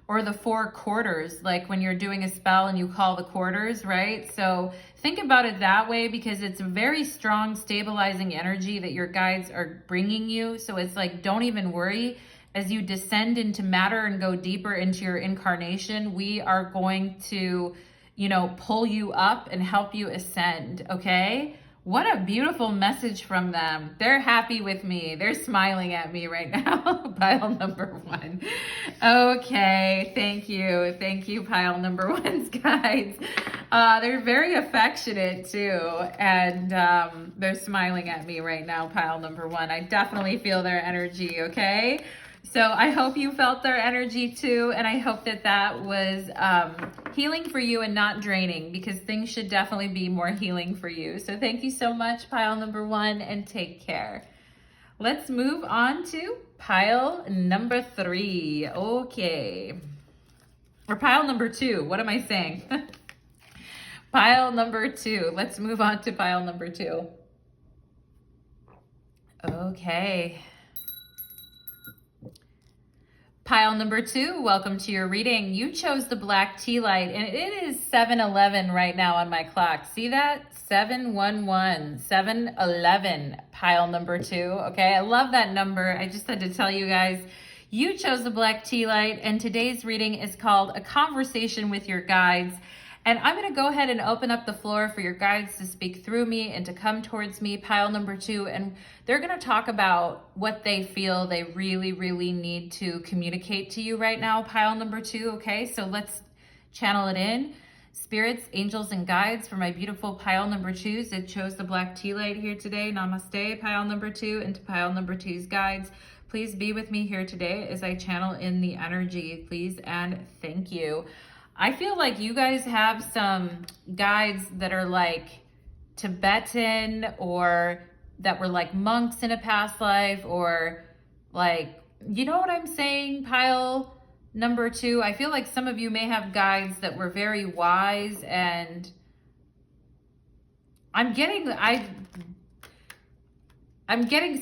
or the 4 quarters, like when you're doing a spell and you call the quarters, right? So think about it that way, because it's a very strong stabilizing energy that your guides are bringing you. So it's like, don't even worry. As you descend into matter and go deeper into your incarnation, we are going to, you know, pull you up and help you ascend, okay? What a beautiful message from them. They're happy with me. They're smiling at me right now. Pile number 1. Okay, thank you. Thank you, pile number 1's guides. They're very affectionate too. And they're smiling at me right now, pile number 1. I definitely feel their energy, okay? So I hope you felt their energy too, and I hope that that was healing for you and not draining, because things should definitely be more healing for you. So thank you so much, pile number 1, and take care. Let's move on to pile number 3. Okay. Or pile number 2. What am I saying? Pile number 2. Let's move on to pile number 2. Okay. Pile number 2, welcome to your reading. You chose the black tea light, and it is 7:11 right now on my clock. See that? 711, 7:11, pile number 2. Okay, I love that number. I just had to tell you guys, you chose the black tea light, and today's reading is called A Conversation with Your Guides. And I'm going to go ahead and open up the floor for your guides to speak through me and to come towards me, pile number 2. And they're going to talk about what they feel they really, really need to communicate to you right now, pile number 2. Okay, so let's channel it in. Spirits, angels, and guides for my beautiful pile number 2s that chose the black tea light here today. Namaste, pile number 2, and to pile number 2's guides. Please be with me here today as I channel in the energy, please, and thank you. I feel like you guys have some guides that are like Tibetan, or that were like monks in a past life, or like, you know what I'm saying, pile number 2? I feel like some of you may have guides that were very wise, and I'm getting,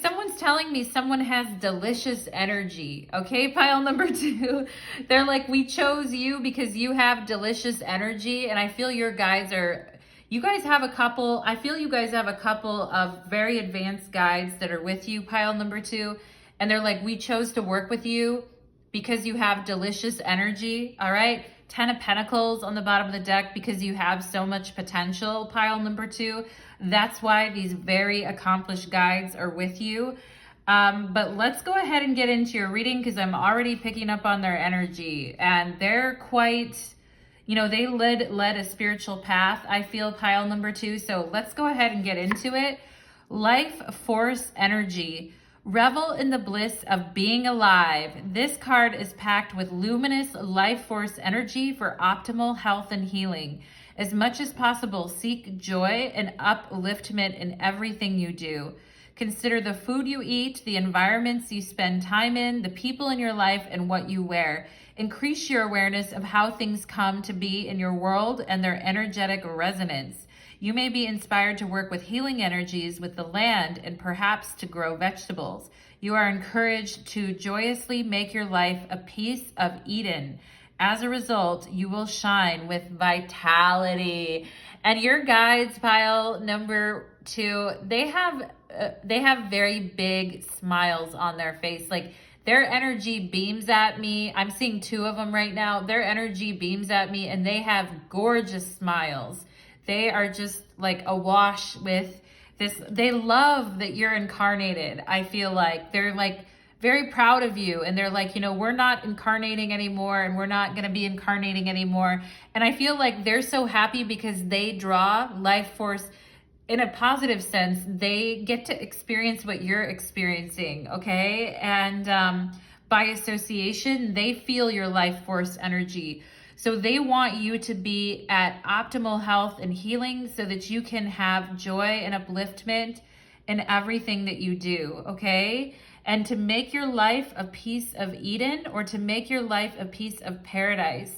someone's telling me someone has delicious energy. Okay, pile number 2. They're like, we chose you because you have delicious energy. And I feel your guides are, you guys have a couple, I feel you guys have a couple of very advanced guides that are with you, pile number 2. And they're like, we chose to work with you because you have delicious energy. All right. 10 of Pentacles on the bottom of the deck, because you have so much potential, pile number 2. That's why these very accomplished guides are with you. But let's go ahead and get into your reading, because I'm already picking up on their energy, and they're quite, you know, they led a spiritual path, I feel, pile number 2. So let's go ahead and get into it. Life force energy. Revel in the bliss of being alive. This card is packed with luminous life force energy for optimal health and healing. As much as possible, seek joy and upliftment in everything you do. Consider the food you eat, the environments you spend time in, the people in your life, and what you wear. Increase your awareness of how things come to be in your world and their energetic resonance. You may be inspired to work with healing energies with the land, and perhaps to grow vegetables. You are encouraged to joyously make your life a piece of Eden. As a result, you will shine with vitality. And your guides, pile number 2, they have very big smiles on their face. Like, their energy beams at me. I'm seeing 2 of them right now. Their energy beams at me, and they have gorgeous smiles. They are just like awash with this. They love that you're incarnated. I feel like they're like very proud of you, and they're like, you know, we're not incarnating anymore, and we're not going to be incarnating anymore. And I feel like they're so happy because they draw life force in a positive sense, they get to experience what you're experiencing, okay? And by association, they feel your life force energy. So they want you to be at optimal health and healing so that you can have joy and upliftment in everything that you do, okay? And to make your life a piece of Eden, or to make your life a piece of paradise.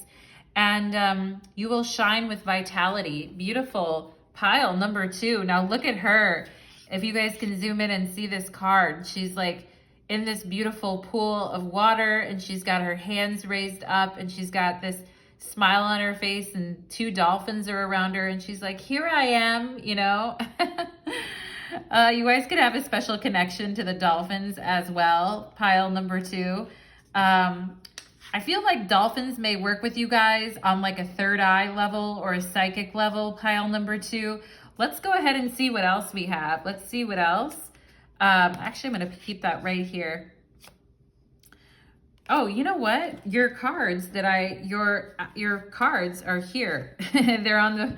And you will shine with vitality. Beautiful. Pile number 2. Now look at her. If you guys can zoom in and see this card, she's like in this beautiful pool of water, and she's got her hands raised up, and she's got this smile on her face, and 2 dolphins are around her, and she's like, here I am, you know. You guys could have a special connection to the dolphins as well. Pile number 2. I feel like dolphins may work with you guys on like a third eye level or a psychic level. Pile number 2. Let's go ahead and see what else we have. Let's see what else. Actually, I'm going to keep that right here. Oh, you know what? Your cards your cards are here. They're on the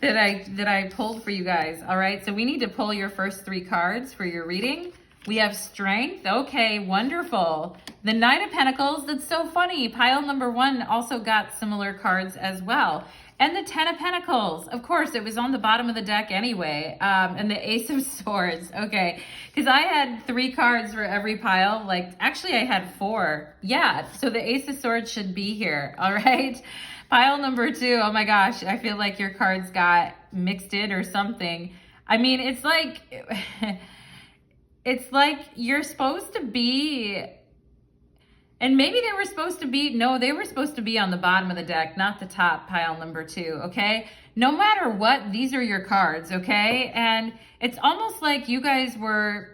that I pulled for you guys. All right. So we need to pull your first 3 cards for your reading. We have strength. Okay, wonderful. The Knight of Pentacles. That's so funny. Pile number 1 also got similar cards as well. And the 10 of Pentacles. Of course, it was on the bottom of the deck anyway. And the Ace of Swords. Okay, because I had 3 cards for every pile. Like, actually, I had 4. Yeah, so the Ace of Swords should be here. All right. Pile number 2. Oh my gosh, I feel like your cards got mixed in or something. I mean, it's like... It's like you're supposed to be, and maybe they were supposed to be, no, they were supposed to be on the bottom of the deck, not the top. Pile number 2, okay? No matter what, these are your cards, okay? And it's almost like you guys were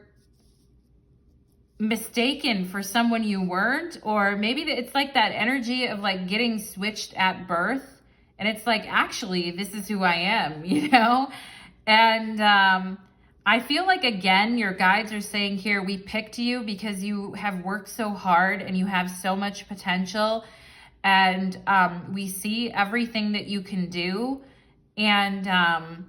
mistaken for someone you weren't, or maybe it's like that energy of like getting switched at birth. And it's like, actually, this is who I am, you know? And, I feel like, again, your guides are saying here, we picked you because you have worked so hard and you have so much potential. And we see everything that you can do. And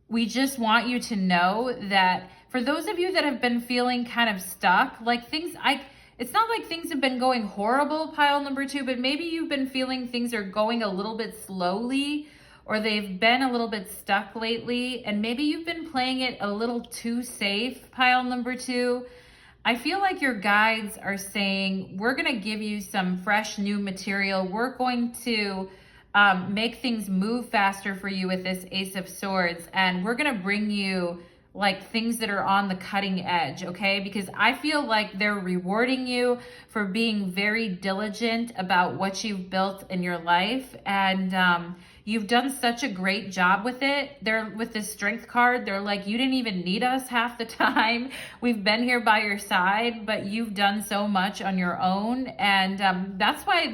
we just want you to know that for those of you that have been feeling kind of stuck, like it's not like things have been going horrible, pile number 2, but maybe you've been feeling things are going a little bit slowly, or they've been a little bit stuck lately, and maybe you've been playing it a little too safe, pile number 2. I feel like your guides are saying, we're going to give you some fresh new material. We're going to make things move faster for you with this Ace of Swords, and we're going to bring you like things that are on the cutting edge, okay? Because I feel like they're rewarding you for being very diligent about what you've built in your life, and you've done such a great job with it. They're with this strength card. They're like, you didn't even need us half the time. We've been here by your side, but you've done so much on your own. And that's why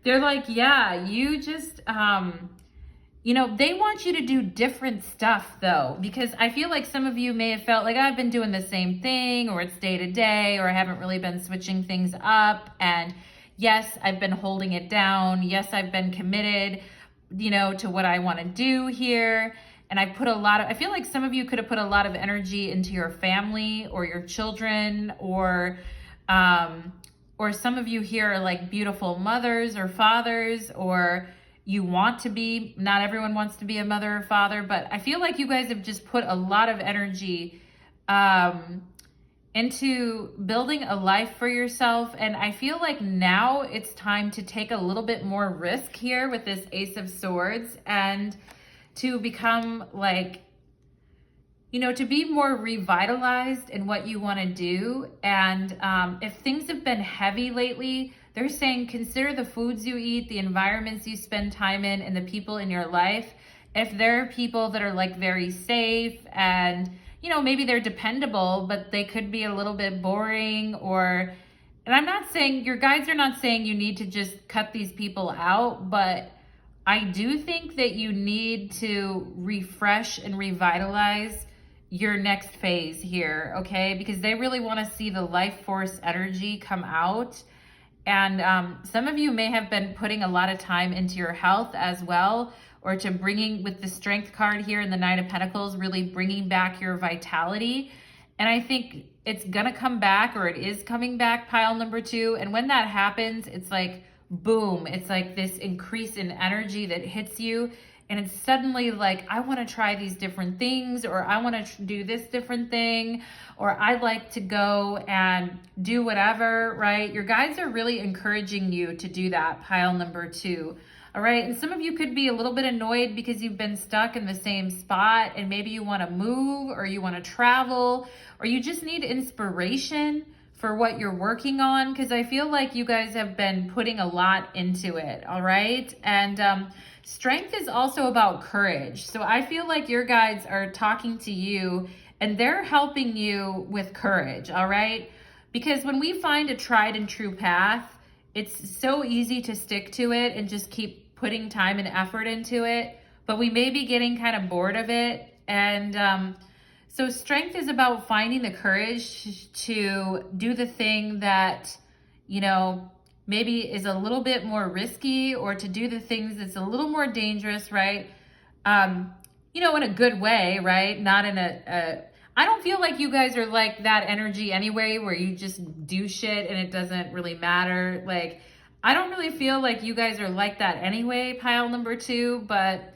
they're like, yeah, you just, you know, they want you to do different stuff though, because I feel like some of you may have felt like I've been doing the same thing, or it's day to day, or I haven't really been switching things up. And yes, I've been holding it down. Yes, I've been committed, you know, to what I want to do here. And I feel like some of you could have put a lot of energy into your family or your children, or some of you here are like beautiful mothers or fathers, or you want to be, not everyone wants to be a mother or father, but I feel like you guys have just put a lot of energy into building a life for yourself. And I feel like now it's time to take a little bit more risk here with this Ace of Swords, and to become like, you know, to be more revitalized in what you want to do. And if things have been heavy lately, they're saying consider the foods you eat, the environments you spend time in, and the people in your life. If there are people that are like very safe and, you know, maybe they're dependable, but they could be a little bit boring, and I'm not saying, your guides are not saying you need to just cut these people out, but I do think that you need to refresh and revitalize your next phase here, okay? Because they really want to see the life force energy come out. And some of you may have been putting a lot of time into your health as well, or to bringing, with the Strength card here in the Knight of Pentacles, really bringing back your vitality. And I think it's gonna come back, or it is coming back, pile number 2. And when that happens, it's like, boom, it's like this increase in energy that hits you. And it's suddenly like, I want to try these different things, or I want to do this different thing, or I'd like to go and do whatever, right? Your guides are really encouraging you to do that, pile number 2. All right. And some of you could be a little bit annoyed because you've been stuck in the same spot, and maybe you want to move, or you want to travel, or you just need inspiration for what you're working on. Because I feel like you guys have been putting a lot into it. All right. And strength is also about courage. So I feel like your guides are talking to you, and they're helping you with courage. All right. Because when we find a tried and true path, it's so easy to stick to it and just keep putting time and effort into it, but we may be getting kind of bored of it. And so strength is about finding the courage to do the thing that, you know, maybe is a little bit more risky, or to do the things that's a little more dangerous, right? You know, in a good way, right? Not in I don't feel like you guys are like that energy anyway, where you just do shit and it doesn't really matter. Like, I don't really feel like you guys are like that anyway, pile number 2, but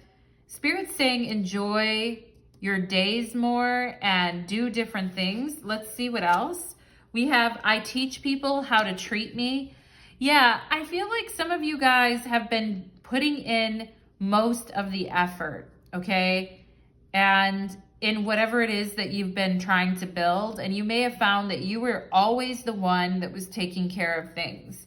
Spirit's saying enjoy your days more and do different things. Let's see what else. We have, I teach people how to treat me. Yeah, I feel like some of you guys have been putting in most of the effort, okay? And in whatever it is that you've been trying to build, and you may have found that you were always the one that was taking care of things.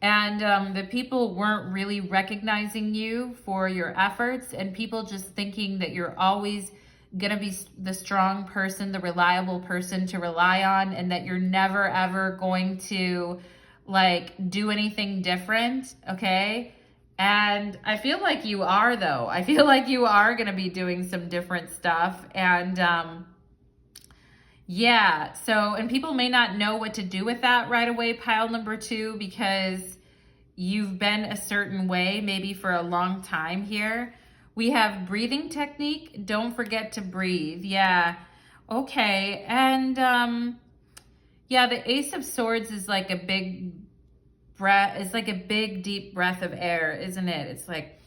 And the people weren't really recognizing you for your efforts, and people just thinking that you're always gonna be the strong person, the reliable person to rely on, and that you're never ever going to like do anything different, okay? And I feel like you are, though. I feel like you are gonna be doing some different stuff. And yeah, so, and people may not know what to do with that right away, pile number 2, because you've been a certain way maybe for a long time here. We have breathing technique. Don't forget to breathe. Yeah. Okay. And yeah, the Ace of Swords is like a big breath. It's like a big, deep breath of air, isn't it? It's like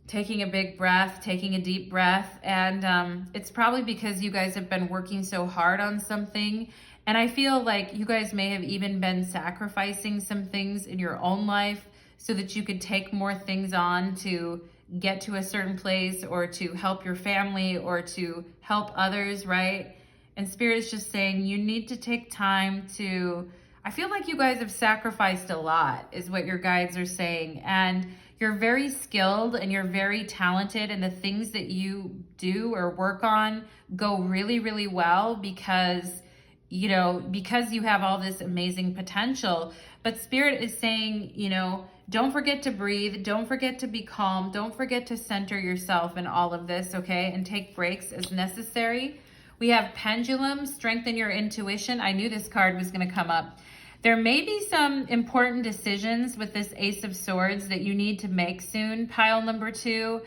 taking a big breath, taking a deep breath. And it's probably because you guys have been working so hard on something. And I feel like you guys may have even been sacrificing some things in your own life so that you could take more things on to get to a certain place, or to help your family, or to help others, right? And Spirit is just saying you need to take time to, I feel like you guys have sacrificed a lot, is what your guides are saying. And you're very skilled and you're very talented, and the things that you do or work on go really, really well because, you know, because you have all this amazing potential. But Spirit is saying, you know, don't forget to breathe. Don't forget to be calm. Don't forget to center yourself in all of this, okay? And take breaks as necessary. We have Pendulum, strengthen your intuition. I knew this card was going to come up. There may be some important decisions with this Ace of Swords that you need to make soon, pile number 2,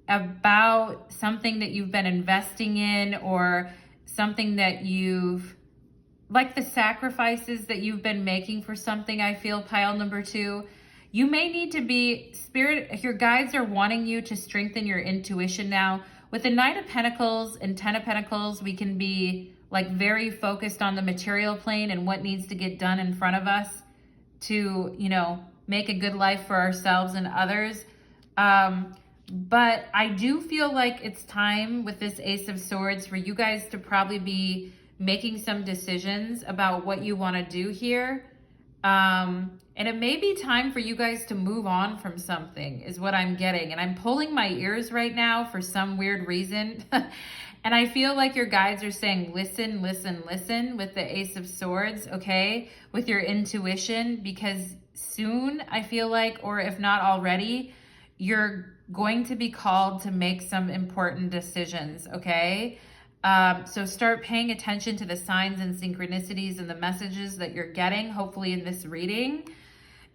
about something that you've been investing in, or something that you've, like the sacrifices that you've been making for something, I feel, pile number 2. You may need to be, Spirit, your guides are wanting you to strengthen your intuition now. With the Knight of Pentacles and 10 of Pentacles, we can be like very focused on the material plane and what needs to get done in front of us to, you know, make a good life for ourselves and others. But I do feel like it's time with this Ace of Swords for you guys to probably be making some decisions about what you want to do here. And it may be time for you guys to move on from something, is what I'm getting. And I'm pulling my ears right now for some weird reason. And I feel like your guides are saying, listen, listen, listen, with the Ace of Swords, okay? With your intuition, because soon, I feel like, or if not already, you're going to be called to make some important decisions, okay? So start paying attention to the signs and synchronicities and the messages that you're getting, hopefully in this reading.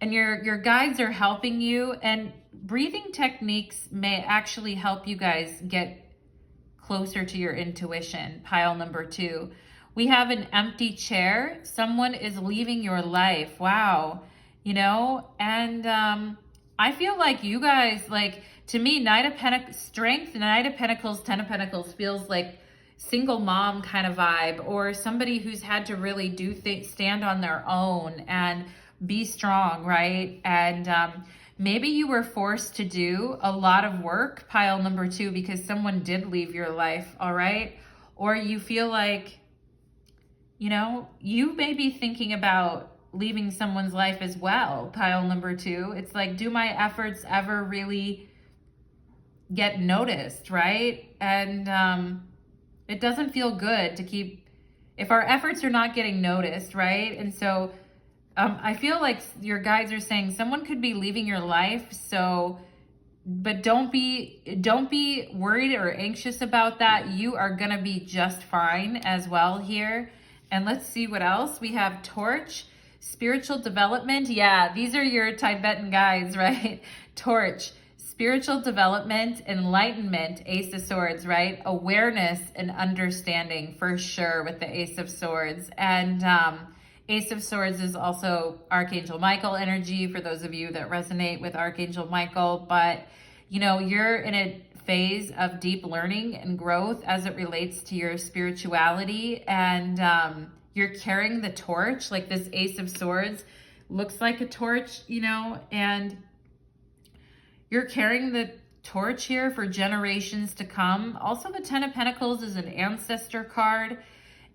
and your guides are helping you, and breathing techniques may actually help you guys get closer to your intuition. Pile number 2. We have an empty chair. Someone is leaving your life. Wow. You know, and I feel like you guys, like, to me, Knight of Pentacles, Strength, Knight of Pentacles, Ten of Pentacles feels like single mom kind of vibe, or somebody who's had to really stand on their own and be strong, right? And maybe you were forced to do a lot of work, pile number 2, because someone did leave your life, all right? Or you feel like, you know, you may be thinking about leaving someone's life as well, pile number 2. It's like, do my efforts ever really get noticed, right? And it doesn't feel good to keep, if our efforts are not getting noticed, right? And so I feel like your guides are saying someone could be leaving your life, so, but don't be worried or anxious about that. You are gonna be just fine as well here. And let's see what else. We have Torch, spiritual development. Yeah, these are your Tibetan guides, right? Torch, spiritual development, enlightenment, Ace of Swords, right? Awareness and understanding for sure with the Ace of Swords. And Ace of Swords is also Archangel Michael energy for those of you that resonate with Archangel Michael. But, you know, you're in a phase of deep learning and growth as it relates to your spirituality. And you're carrying the torch, like this Ace of Swords looks like a torch, you know, and you're carrying the torch here for generations to come. Also, the Ten of Pentacles is an ancestor card.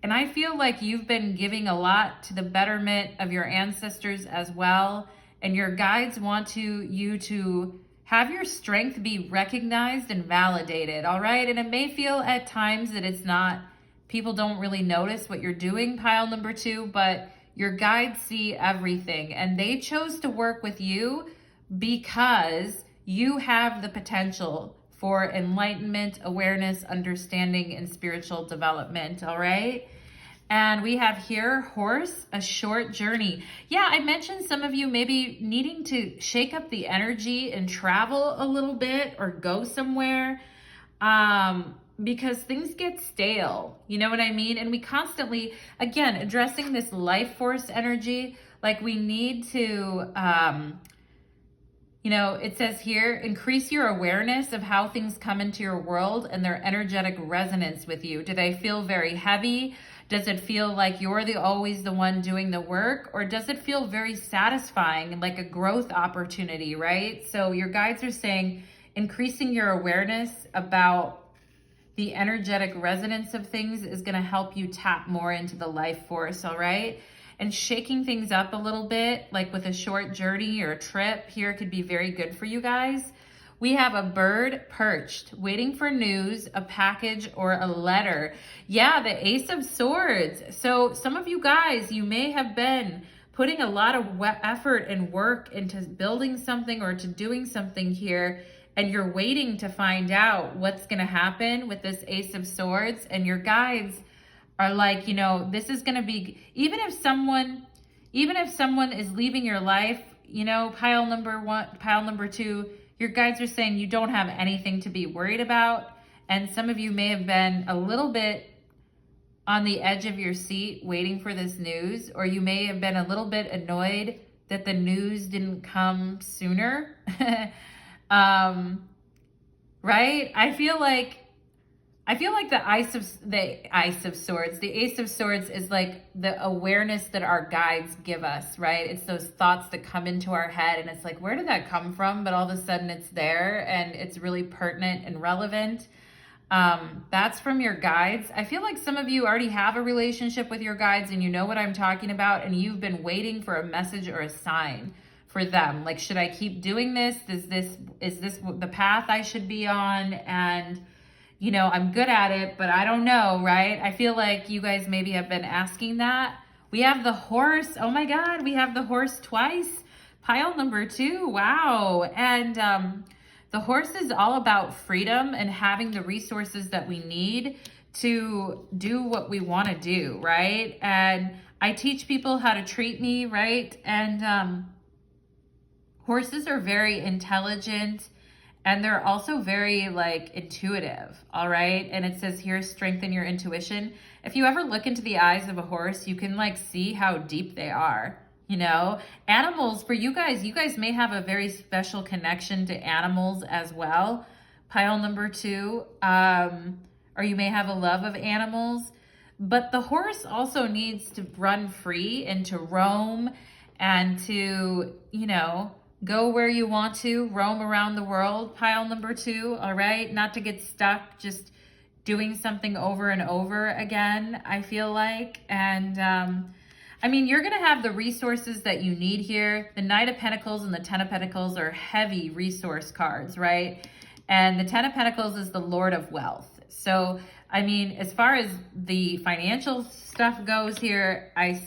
And I feel like you've been giving a lot to the betterment of your ancestors as well. And your guides want you to have your strength be recognized and validated, all right? And it may feel at times that it's not, people don't really notice what you're doing, pile number 2, but your guides see everything. And they chose to work with you because you have the potential for enlightenment, awareness, understanding, and spiritual development, all right? And we have here, horse, a short journey. Yeah, I mentioned some of you maybe needing to shake up the energy and travel a little bit or go somewhere because things get stale, you know what I mean? And we constantly, again, addressing this life force energy, like we need to, you know, it says here, increase your awareness of how things come into your world and their energetic resonance with you. Do they feel very heavy? Does it feel like you're always the one doing the work? Or does it feel very satisfying and like a growth opportunity, right? So your guides are saying increasing your awareness about the energetic resonance of things is going to help you tap more into the life force, all right? And shaking things up a little bit, like with a short journey or a trip here, could be very good for you guys. We have a bird perched, waiting for news, a package, or a letter. Yeah, the Ace of Swords. So some of you guys, you may have been putting a lot of effort and work into building something or to doing something here, and you're waiting to find out what's going to happen with this Ace of Swords. And your guides are like, you know, this is going to be, even if someone is leaving your life, you know, pile number 1, pile number 2, your guides are saying you don't have anything to be worried about. And some of you may have been a little bit on the edge of your seat waiting for this news, or you may have been a little bit annoyed that the news didn't come sooner. Right? I feel like the Ace of Swords, the Ace of Swords is like the awareness that our guides give us, right? It's those thoughts that come into our head and it's like, where did that come from? But all of a sudden it's there and it's really pertinent and relevant. That's from your guides. I feel like some of you already have a relationship with your guides and you know what I'm talking about, and you've been waiting for a message or a sign for them. Like, should I keep doing this? Is this the path I should be on? And you know, I'm good at it, but I don't know, right? I feel like you guys maybe have been asking that. We have the horse. Oh my God, we have the horse twice. Pile number 2, wow. And the horse is all about freedom and having the resources that we need to do what we want to do, right? And I teach people how to treat me, right? And Horses are very intelligent, and they're also very like intuitive, all right? And it says here, strengthen your intuition. If you ever look into the eyes of a horse, you can like see how deep they are, you know? Animals, for you guys may have a very special connection to animals as well. Pile number 2, or you may have a love of animals. But the horse also needs to run free and to roam and to, you know, go where you want to, roam around the world, pile number 2, all right? Not to get stuck just doing something over and over again, I feel like. And I mean, you're gonna have the resources that you need here. The Knight of Pentacles and the Ten of Pentacles are heavy resource cards, right? And the Ten of Pentacles is the Lord of Wealth. So, I mean, as far as the financial stuff goes here, I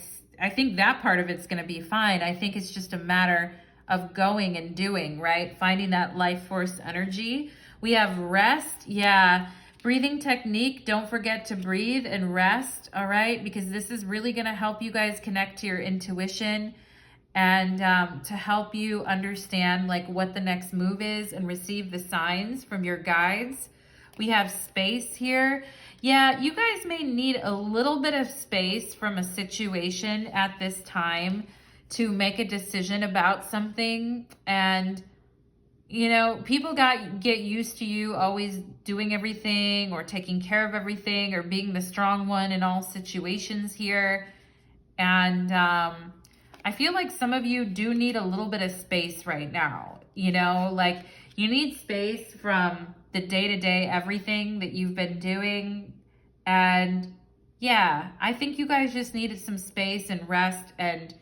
think that part of it's gonna be fine. I think it's just a matter of going and doing, right? Finding that life force energy. We have rest. Yeah. Breathing technique. Don't forget to breathe and rest. All right. Because this is really going to help you guys connect to your intuition and to help you understand like what the next move is and receive the signs from your guides. We have space here. Yeah. You guys may need a little bit of space from a situation at this time to make a decision about something. And, you know, people get used to you always doing everything or taking care of everything or being the strong one in all situations here. And I feel like some of you do need a little bit of space right now. You know, like you need space from the day-to-day everything that you've been doing. And yeah, I think you guys just needed some space and rest and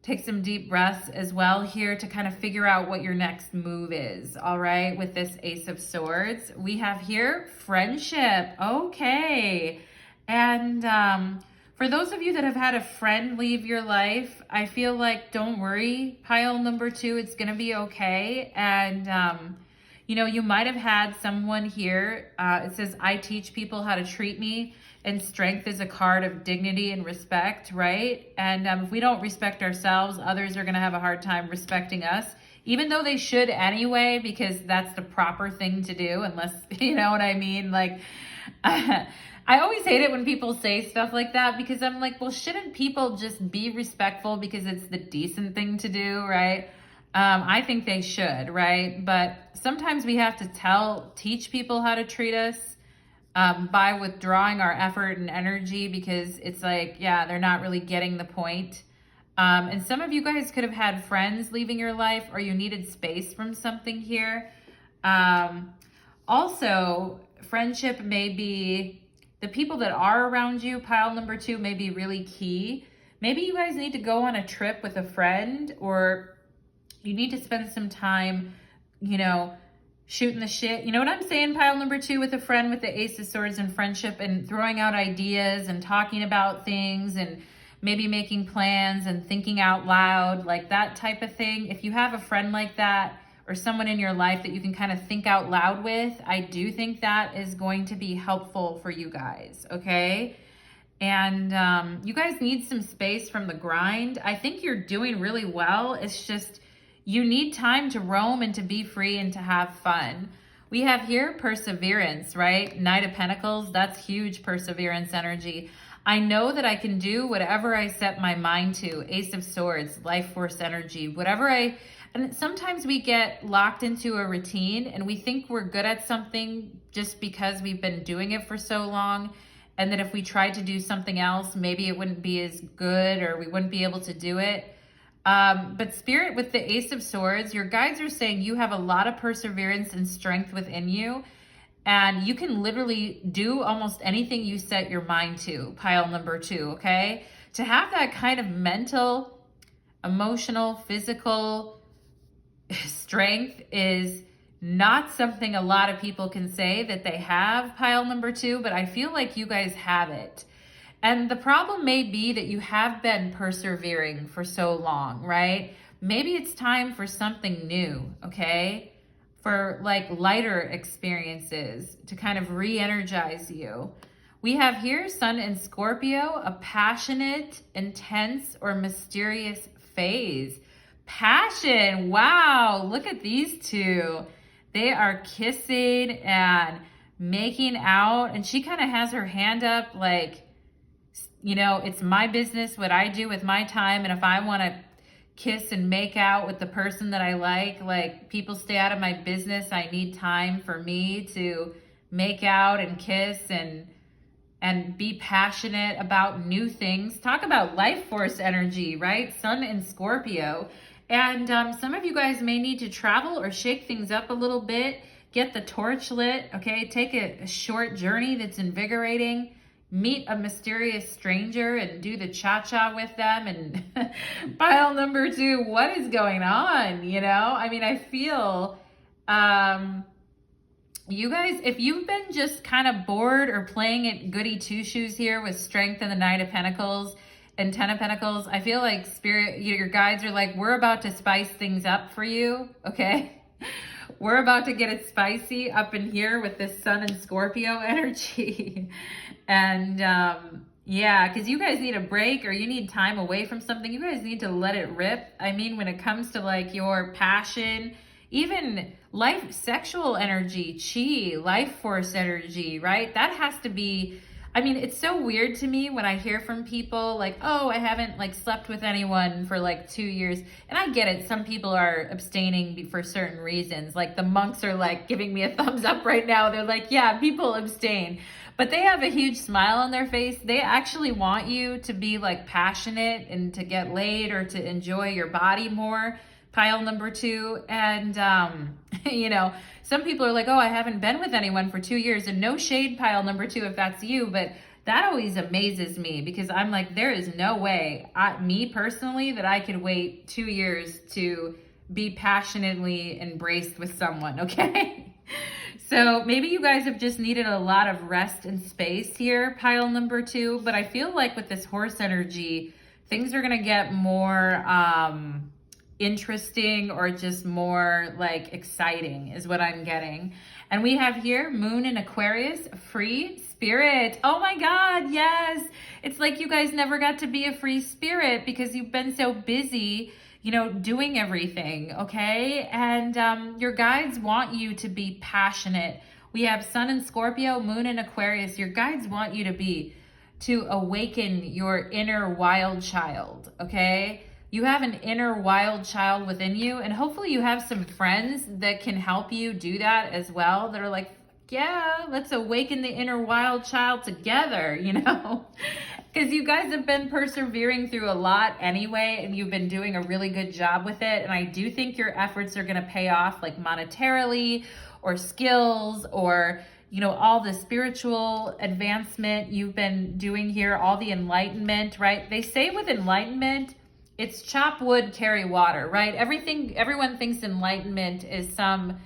take some deep breaths as well here to kind of figure out what your next move is, all right, with this Ace of Swords. We have here friendship. Okay. And for those of you that have had a friend leave your life, I feel like don't worry, pile number 2, it's going to be okay. And, you know, you might have had someone here. It says, I teach people how to treat me. And strength is a card of dignity and respect, right? And if we don't respect ourselves, others are going to have a hard time respecting us, even though they should anyway, because that's the proper thing to do, unless, you know what I mean? Like, I always hate it when people say stuff like that, because I'm like, well, shouldn't people just be respectful because it's the decent thing to do, right? I think they should, right? But sometimes we have to teach people how to treat us. By withdrawing our effort and energy, because it's like, yeah, they're not really getting the point. And some of you guys could have had friends leaving your life, or you needed space from something here. Also, friendship may be, the people that are around you, pile number 2, may be really key. Maybe you guys need to go on a trip with a friend, or you need to spend some time, you know, shooting the shit. You know what I'm saying? Pile number 2 with a friend with the Ace of Swords and friendship and throwing out ideas and talking about things and maybe making plans and thinking out loud, like that type of thing. If you have a friend like that or someone in your life that you can kind of think out loud with, I do think that is going to be helpful for you guys, okay? And you guys need some space from the grind. I think you're doing really well. It's just, you need time to roam and to be free and to have fun. We have here perseverance, right? Knight of Pentacles, that's huge perseverance energy. I know that I can do whatever I set my mind to. Ace of Swords, life force energy, and sometimes we get locked into a routine and we think we're good at something just because we've been doing it for so long. And that if we tried to do something else, maybe it wouldn't be as good or we wouldn't be able to do it. But Spirit, with the Ace of Swords, your guides are saying you have a lot of perseverance and strength within you, and you can literally do almost anything you set your mind to, pile number 2, okay? To have that kind of mental, emotional, physical strength is not something a lot of people can say that they have, pile number 2, but I feel like you guys have it. And the problem may be that you have been persevering for so long, right? Maybe it's time for something new, okay? For like lighter experiences to kind of re-energize you. We have here Sun in Scorpio, a passionate, intense, or mysterious phase. Passion. Wow, look at these two. They are kissing and making out, and she kind of has her hand up like, you know, it's my business what I do with my time, and if I want to kiss and make out with the person that I like people stay out of my business. I need time for me to make out and kiss and be passionate about new things. Talk about life force energy, right? Sun in Scorpio. And some of you guys may need to travel or shake things up a little bit. Get the torch lit, okay? Take a short journey that's invigorating. Meet a mysterious stranger and do the cha-cha with them. And pile number 2, what is going on? You know, I mean, I feel you guys, if you've been just kind of bored or playing at goody two-shoes here with Strength and the Knight of Pentacles and 10 of Pentacles, I feel like Spirit, your guides are like, we're about to spice things up for you, okay? We're about to get it spicy up in here with this Sun and Scorpio energy. And yeah, because you guys need a break or you need time away from something. You guys need to let it rip. I mean, when it comes to like your passion, even life, sexual energy, chi, life force energy, right? That has to be, I mean, it's so weird to me when I hear from people like, oh, I haven't like slept with anyone for like 2 years. And I get it. Some people are abstaining for certain reasons. Like the monks are like giving me a thumbs up right now. They're like, yeah, people abstain. But they have a huge smile on their face. They actually want you to be like passionate and to get laid or to enjoy your body more. Pile number 2. And, you know, some people are like, oh, I haven't been with anyone for 2 years. And no shade, pile number 2, if that's you. But that always amazes me because I'm like, there is no way, me personally, that I could wait 2 years to be passionately embraced with someone, okay? So maybe you guys have just needed a lot of rest and space here, pile number 2. But I feel like with this horse energy, things are going to get more interesting or just more like exciting is what I'm getting. And we have here Moon in Aquarius, free spirit. Oh my God, yes. It's like you guys never got to be a free spirit because you've been so busy, you know, doing everything, okay? And your guides want you to be passionate. We have Sun in Scorpio, Moon in Aquarius. Your guides want you to awaken your inner wild child, okay? You have an inner wild child within you, and hopefully you have some friends that can help you do that as well, that are like, yeah, let's awaken the inner wild child together, you know? Because you guys have been persevering through a lot anyway, and you've been doing a really good job with it, and I do think your efforts are going to pay off, like monetarily or skills or, you know, all the spiritual advancement you've been doing here, all the enlightenment, right? They say with enlightenment, it's chop wood, carry water, right? Everyone thinks enlightenment is some,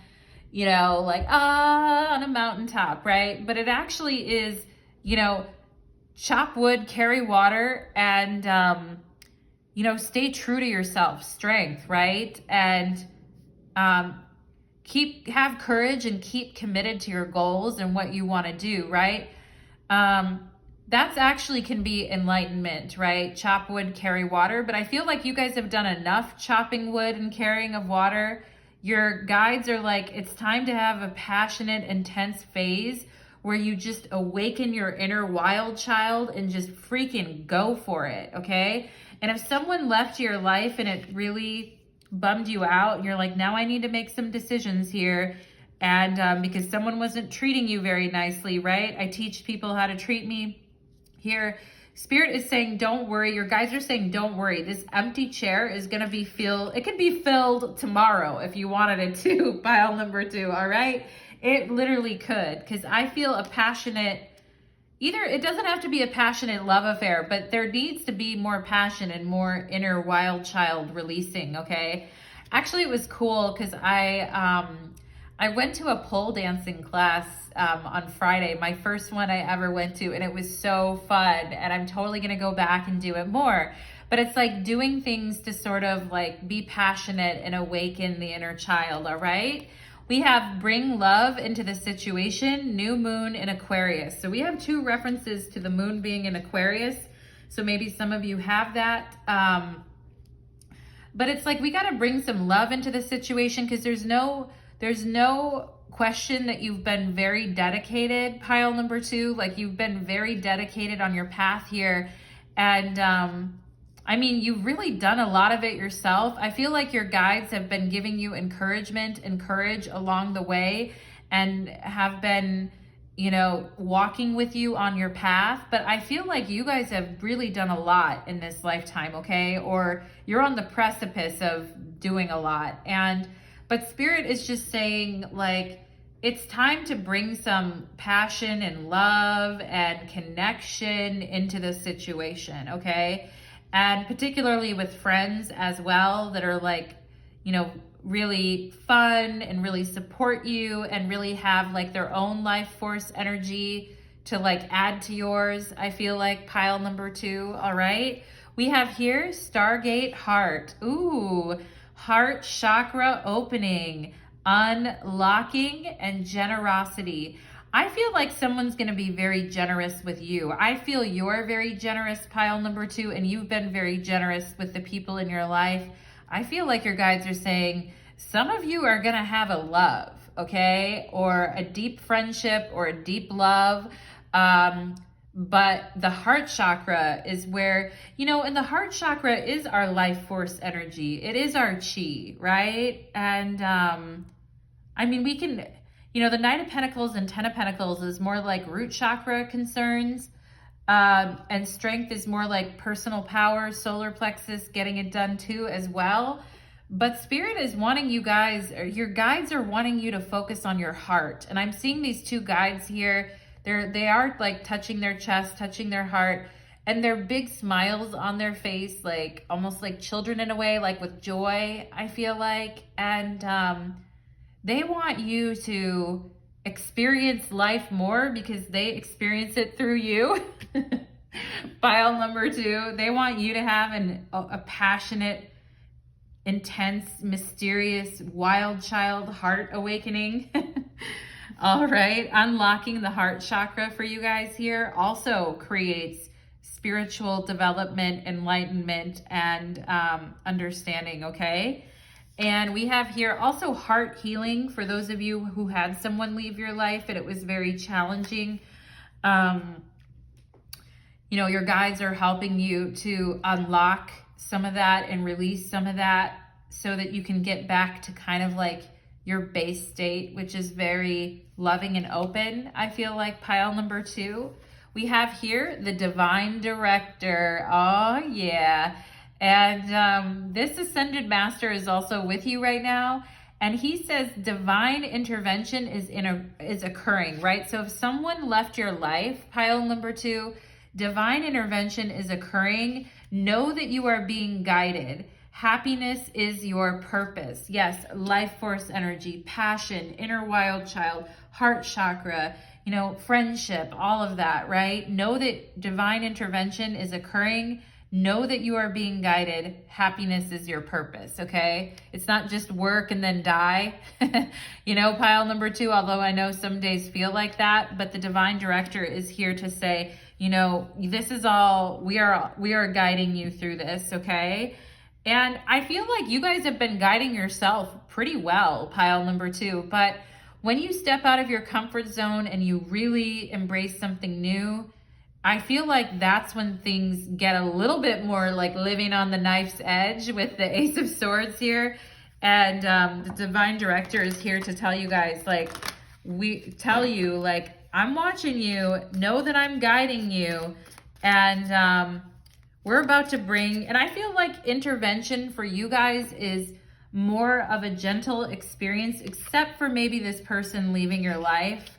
you know, like, on a mountaintop, right? But it actually is, you know, chop wood, carry water, and, you know, stay true to yourself, strength, right? And have courage and keep committed to your goals and what you want to do, right? That's actually can be enlightenment, right? Chop wood, carry water. But I feel like you guys have done enough chopping wood and carrying of water. Your guides are like, it's time to have a passionate, intense phase where you just awaken your inner wild child and just freaking go for it, okay? And if someone left your life and it really bummed you out, and you're like, now I need to make some decisions here, and because someone wasn't treating you very nicely, right? I teach people how to treat me. Here, Spirit is saying, don't worry. Your guides are saying, don't worry. This empty chair is going to be filled. It could be filled tomorrow if you wanted it to, pile number 2, all right? It literally could, because I feel a passionate, either it doesn't have to be a passionate love affair, but there needs to be more passion and more inner wild child releasing, okay? Actually, it was cool because I went to a pole dancing class on Friday, my first one I ever went to, and it was so fun, and I'm totally gonna go back and do it more. But it's like doing things to sort of like be passionate and awaken the inner child, all right? We have bring love into the situation, new moon in Aquarius. So we have 2 references to the moon being in Aquarius. So maybe some of you have that. but it's like we got to bring some love into the situation, because there's no question that you've been very dedicated, pile number 2. Like, you've been very dedicated on your path here. And I mean, you've really done a lot of it yourself. I feel like your guides have been giving you encouragement and courage along the way, and have been, you know, walking with you on your path. But I feel like you guys have really done a lot in this lifetime, okay? Or you're on the precipice of doing a lot. But Spirit is just saying, like, it's time to bring some passion and love and connection into the situation, okay? And particularly with friends as well, that are like, you know, really fun and really support you and really have like their own life force energy to like add to yours. I feel like pile number 2. All right. We have here Stargate Heart. Ooh, heart chakra opening, unlocking, and generosity. I feel like someone's going to be very generous with you. I feel you're very generous, pile number 2, and you've been very generous with the people in your life. I feel like your guides are saying some of you are going to have a love, okay? Or a deep friendship or a deep love. But the heart chakra is where, you know, and the heart chakra is our life force energy. It is our chi, right? And I mean, we can, you know, the Knight of Pentacles and Ten of Pentacles is more like root chakra concerns. And strength is more like personal power, solar plexus, getting it done too as well. But Spirit is wanting you guys, or your guides are wanting you to focus on your heart. And I'm seeing these 2 guides here. They are like touching their chest, touching their heart, and they're big smiles on their face, like almost like children in a way, like with joy, I feel like. And they want you to experience life more because they experience it through you. Pile number 2, they want you to have a passionate, intense, mysterious, wild child heart awakening. All right, unlocking the heart chakra for you guys here also creates spiritual development, enlightenment, and understanding, okay? And we have here also heart healing for those of you who had someone leave your life and it was very challenging. You know, your guides are helping you to unlock some of that and release some of that so that you can get back to kind of like your base state, which is very loving and open. I feel like pile number 2. We have here the Divine Director. Oh yeah. And this Ascended Master is also with you right now. And he says divine intervention is occurring, right? So if someone left your life, pile number 2, divine intervention is occurring. Know that you are being guided. Happiness is your purpose. Yes, life force energy, passion, inner wild child, heart chakra, you know, friendship, all of that, right? Know that divine intervention is occurring. Know that you are being guided. Happiness is your purpose, okay? It's not just work and then die. You know, pile number 2, although I know some days feel like that, but the Divine Director is here to say, you know, this is all, we are guiding you through this, okay? And I feel like you guys have been guiding yourself pretty well, pile number 2. But when you step out of your comfort zone and you really embrace something new, I feel like that's when things get a little bit more like living on the knife's edge with the Ace of Swords here. And the Divine Director is here to tell you guys, like, I'm watching you, know that I'm guiding you. And we're about to bring, and I feel like intervention for you guys is more of a gentle experience, except for maybe this person leaving your life.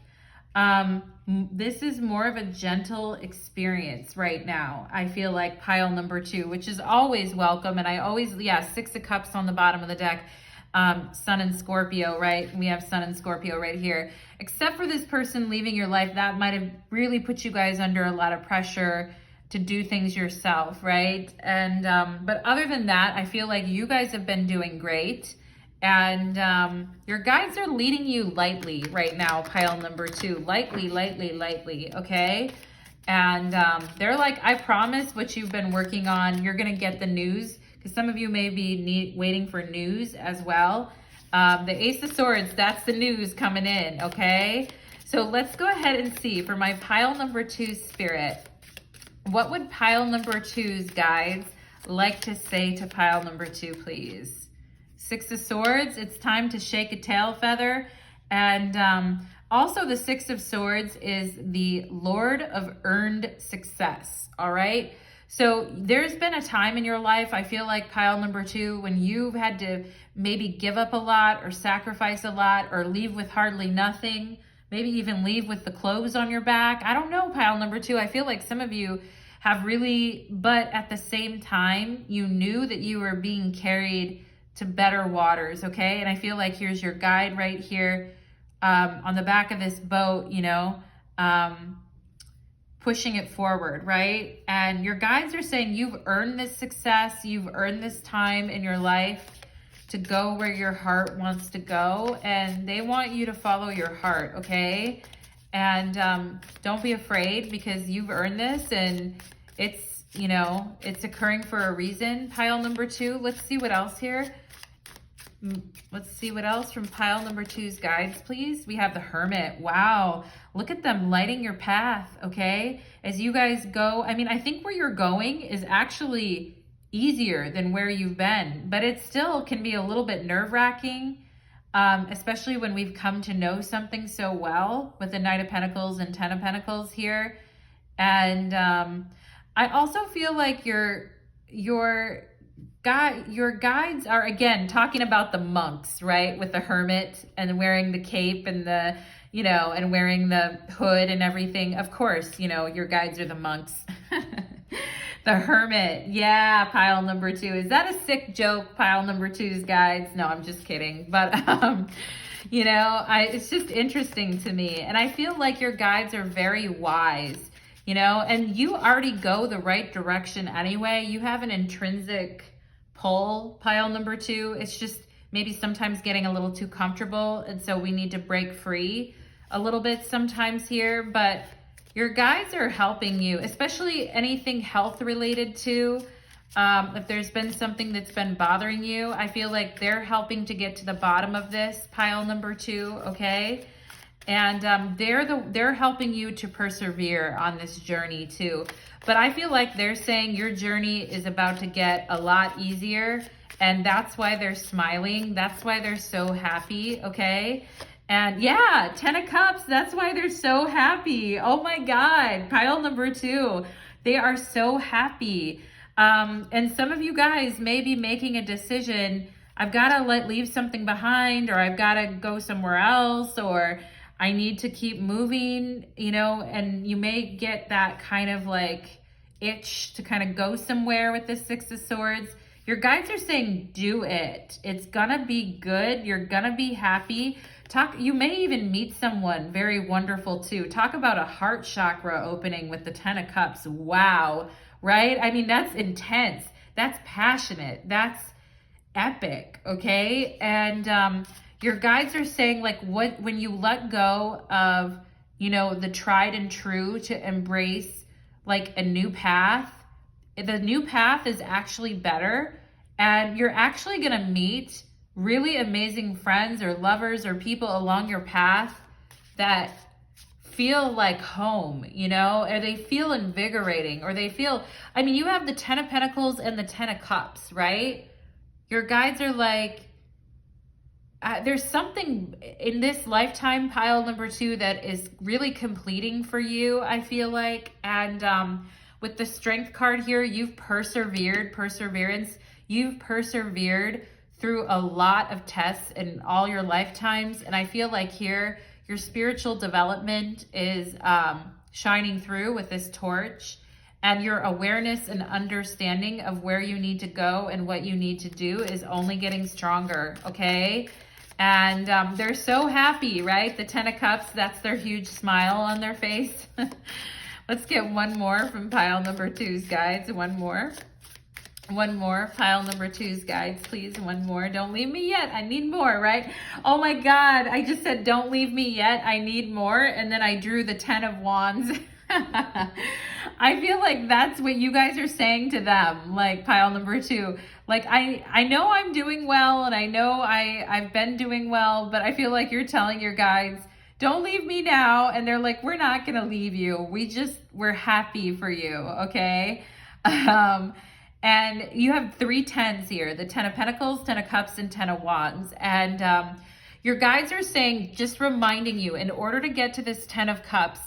This is more of a gentle experience right now. I feel like pile number 2, which is always welcome. And I always, 6 of Cups on the bottom of the deck. Sun and Scorpio, right? We have Sun and Scorpio right here. Except for this person leaving your life, that might have really put you guys under a lot of pressure to do things yourself, right? And but other than that, I feel like you guys have been doing great. And your guides are leading you lightly right now, pile number 2. Lightly, lightly, lightly, okay? And they're like, I promise what you've been working on, you're going to get the news because some of you may be waiting for news as well. The Ace of Swords, that's the news coming in, okay? So let's go ahead and see for my pile number 2 spirit. What would pile number 2's guides like to say to pile number 2, please? 6 of Swords, it's time to shake a tail feather. And also the 6 of Swords is the Lord of earned success, all right? So there's been a time in your life, I feel like pile number 2, when you've had to maybe give up a lot or sacrifice a lot or leave with hardly nothing, maybe even leave with the clothes on your back. I don't know, pile number 2. I feel like some of you have really, but at the same time, you knew that you were being carried to better waters, okay? And I feel like here's your guide right here on the back of this boat, you know, pushing it forward, right? And your guides are saying you've earned this success, you've earned this time in your life to go where your heart wants to go, and they want you to follow your heart, okay? And don't be afraid, because you've earned this, and it's, you know, it's occurring for a reason. Pile number 2, let's see what else here. Let's see what else from pile number 2's guides, please. We have the Hermit. Wow, look at them lighting your path, okay? As you guys go, I mean, I think where you're going is actually easier than where you've been, but it still can be a little bit nerve-wracking, especially when we've come to know something so well with the Knight of Pentacles and 10 of Pentacles here. And I also feel like your guides are, again, talking about the monks, right? With the Hermit and wearing the cape and the, you know, and wearing the hood and everything. Of course, you know, your guides are the monks. The Hermit. Yeah, pile number 2. Is that a sick joke, pile number 2's guides? No, I'm just kidding. But, you know, it's just interesting to me. And I feel like your guides are very wise, you know, and you already go the right direction anyway. You have an intrinsic pull, pile number 2. It's just maybe sometimes getting a little too comfortable. And so we need to break free a little bit sometimes here. But your guides are helping you, especially anything health related too. If there's been something that's been bothering you, I feel like they're helping to get to the bottom of this, pile number 2, okay? And they're helping you to persevere on this journey too. But I feel like they're saying your journey is about to get a lot easier, and that's why they're smiling. That's why they're so happy, okay? And yeah, 10 of Cups, that's why they're so happy. Oh my God, pile number 2, they are so happy. And some of you guys may be making a decision, I've got to leave something behind, or I've got to go somewhere else, or I need to keep moving, you know, and you may get that kind of like itch to kind of go somewhere with the 6 of Swords. Your guides are saying, do it. It's gonna be good. You're gonna be happy. You may even meet someone very wonderful too. Talk about a heart chakra opening with the 10 of Cups. Wow, right? I mean, that's intense. That's passionate. That's epic, okay? And your guides are saying, like, when you let go of, you know, the tried and true to embrace like a new path, the new path is actually better, and you're actually gonna meet really amazing friends or lovers or people along your path that feel like home, you know, or they feel invigorating, or they feel, I mean, you have the 10 of Pentacles and the 10 of Cups, right? Your guides are like, there's something in this lifetime, pile number 2, that is really completing for you, I feel like. And with the Strength card here, you've perseverance. You've persevered through a lot of tests in all your lifetimes. And I feel like here, your spiritual development is shining through with this torch. And your awareness and understanding of where you need to go and what you need to do is only getting stronger, okay? And they're so happy, right? The 10 of Cups, that's their huge smile on their face. Let's get one more from pile number 2's guides. One more. Pile number 2's guides, please. One more. Don't leave me yet. I need more, right? Oh my God. I just said, don't leave me yet. I need more. And then I drew the 10 of Wands. I feel like that's what you guys are saying to them, like pile number 2. Like, I know I'm doing well, and I know I've been doing well, but I feel like you're telling your guides, don't leave me now. And they're like, we're not going to leave you. We're happy for you. Okay. And you have 3 tens here, the 10 of Pentacles, 10 of Cups, and 10 of Wands. And your guides are saying, just reminding you, in order to get to this 10 of Cups,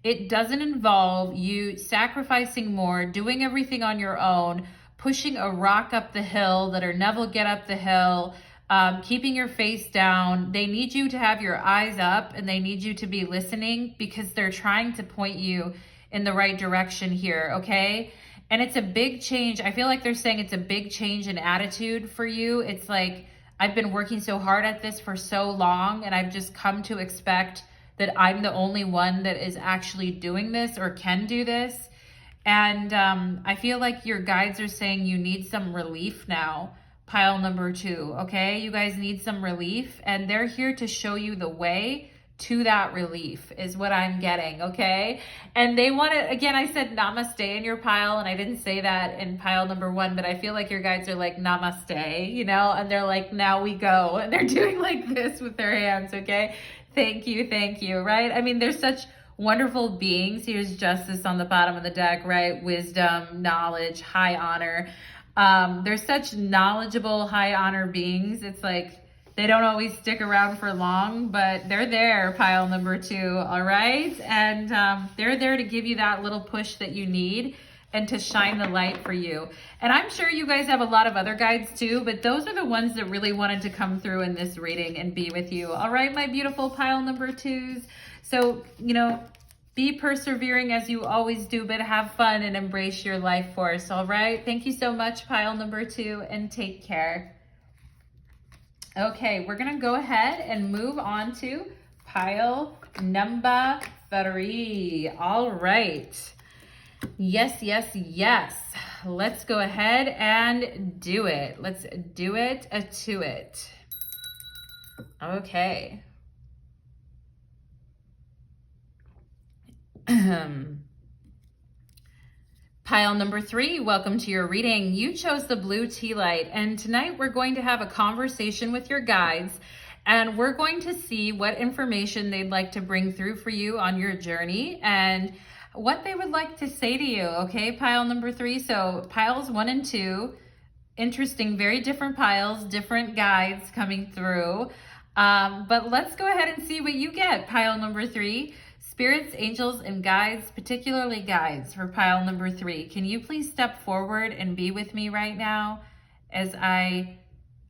it doesn't involve you sacrificing more, doing everything on your own, pushing a rock up the hill that will never get up the hill, keeping your face down. They need you to have your eyes up, and they need you to be listening, because they're trying to point you in the right direction here, okay? And it's a big change. I feel like they're saying it's a big change in attitude for you. It's like, I've been working so hard at this for so long, and I've just come to expect that I'm the only one that is actually doing this or can do this. And I feel like your guides are saying you need some relief now, pile number 2, okay? You guys need some relief, and they're here to show you the way to that relief is what I'm getting, okay? And they want to, again, I said namaste in your pile, and I didn't say that in pile number 1, but I feel like your guides are like, namaste, you know? And they're like, now we go. And they're doing like this with their hands, okay? Thank you, right? I mean, they're such wonderful beings. Here's justice on the bottom of the deck, right? Wisdom, knowledge, high honor. They're such knowledgeable, high honor beings. It's like, they don't always stick around for long, but they're there, pile number 2, all right? And they're there to give you that little push that you need and to shine the light for you. And I'm sure you guys have a lot of other guides too, but those are the ones that really wanted to come through in this reading and be with you. All right, my beautiful pile number 2s. So, you know, be persevering as you always do, but have fun and embrace your life force, all right? Thank you so much, pile number 2, and take care. Okay, we're going to go ahead and move on to pile number 3. All right. Yes. Let's go ahead and do it. Let's do it to it. Okay. Pile number 3, welcome to your reading. You chose the blue tea light, and tonight we're going to have a conversation with your guides, and we're going to see what information they'd like to bring through for you on your journey and what they would like to say to you, okay, pile number 3. So piles 1 and 2, interesting, very different piles, different guides coming through. But let's go ahead and see what you get, pile number 3. Spirits, angels, and guides, particularly guides for pile number 3. Can you please step forward and be with me right now as I,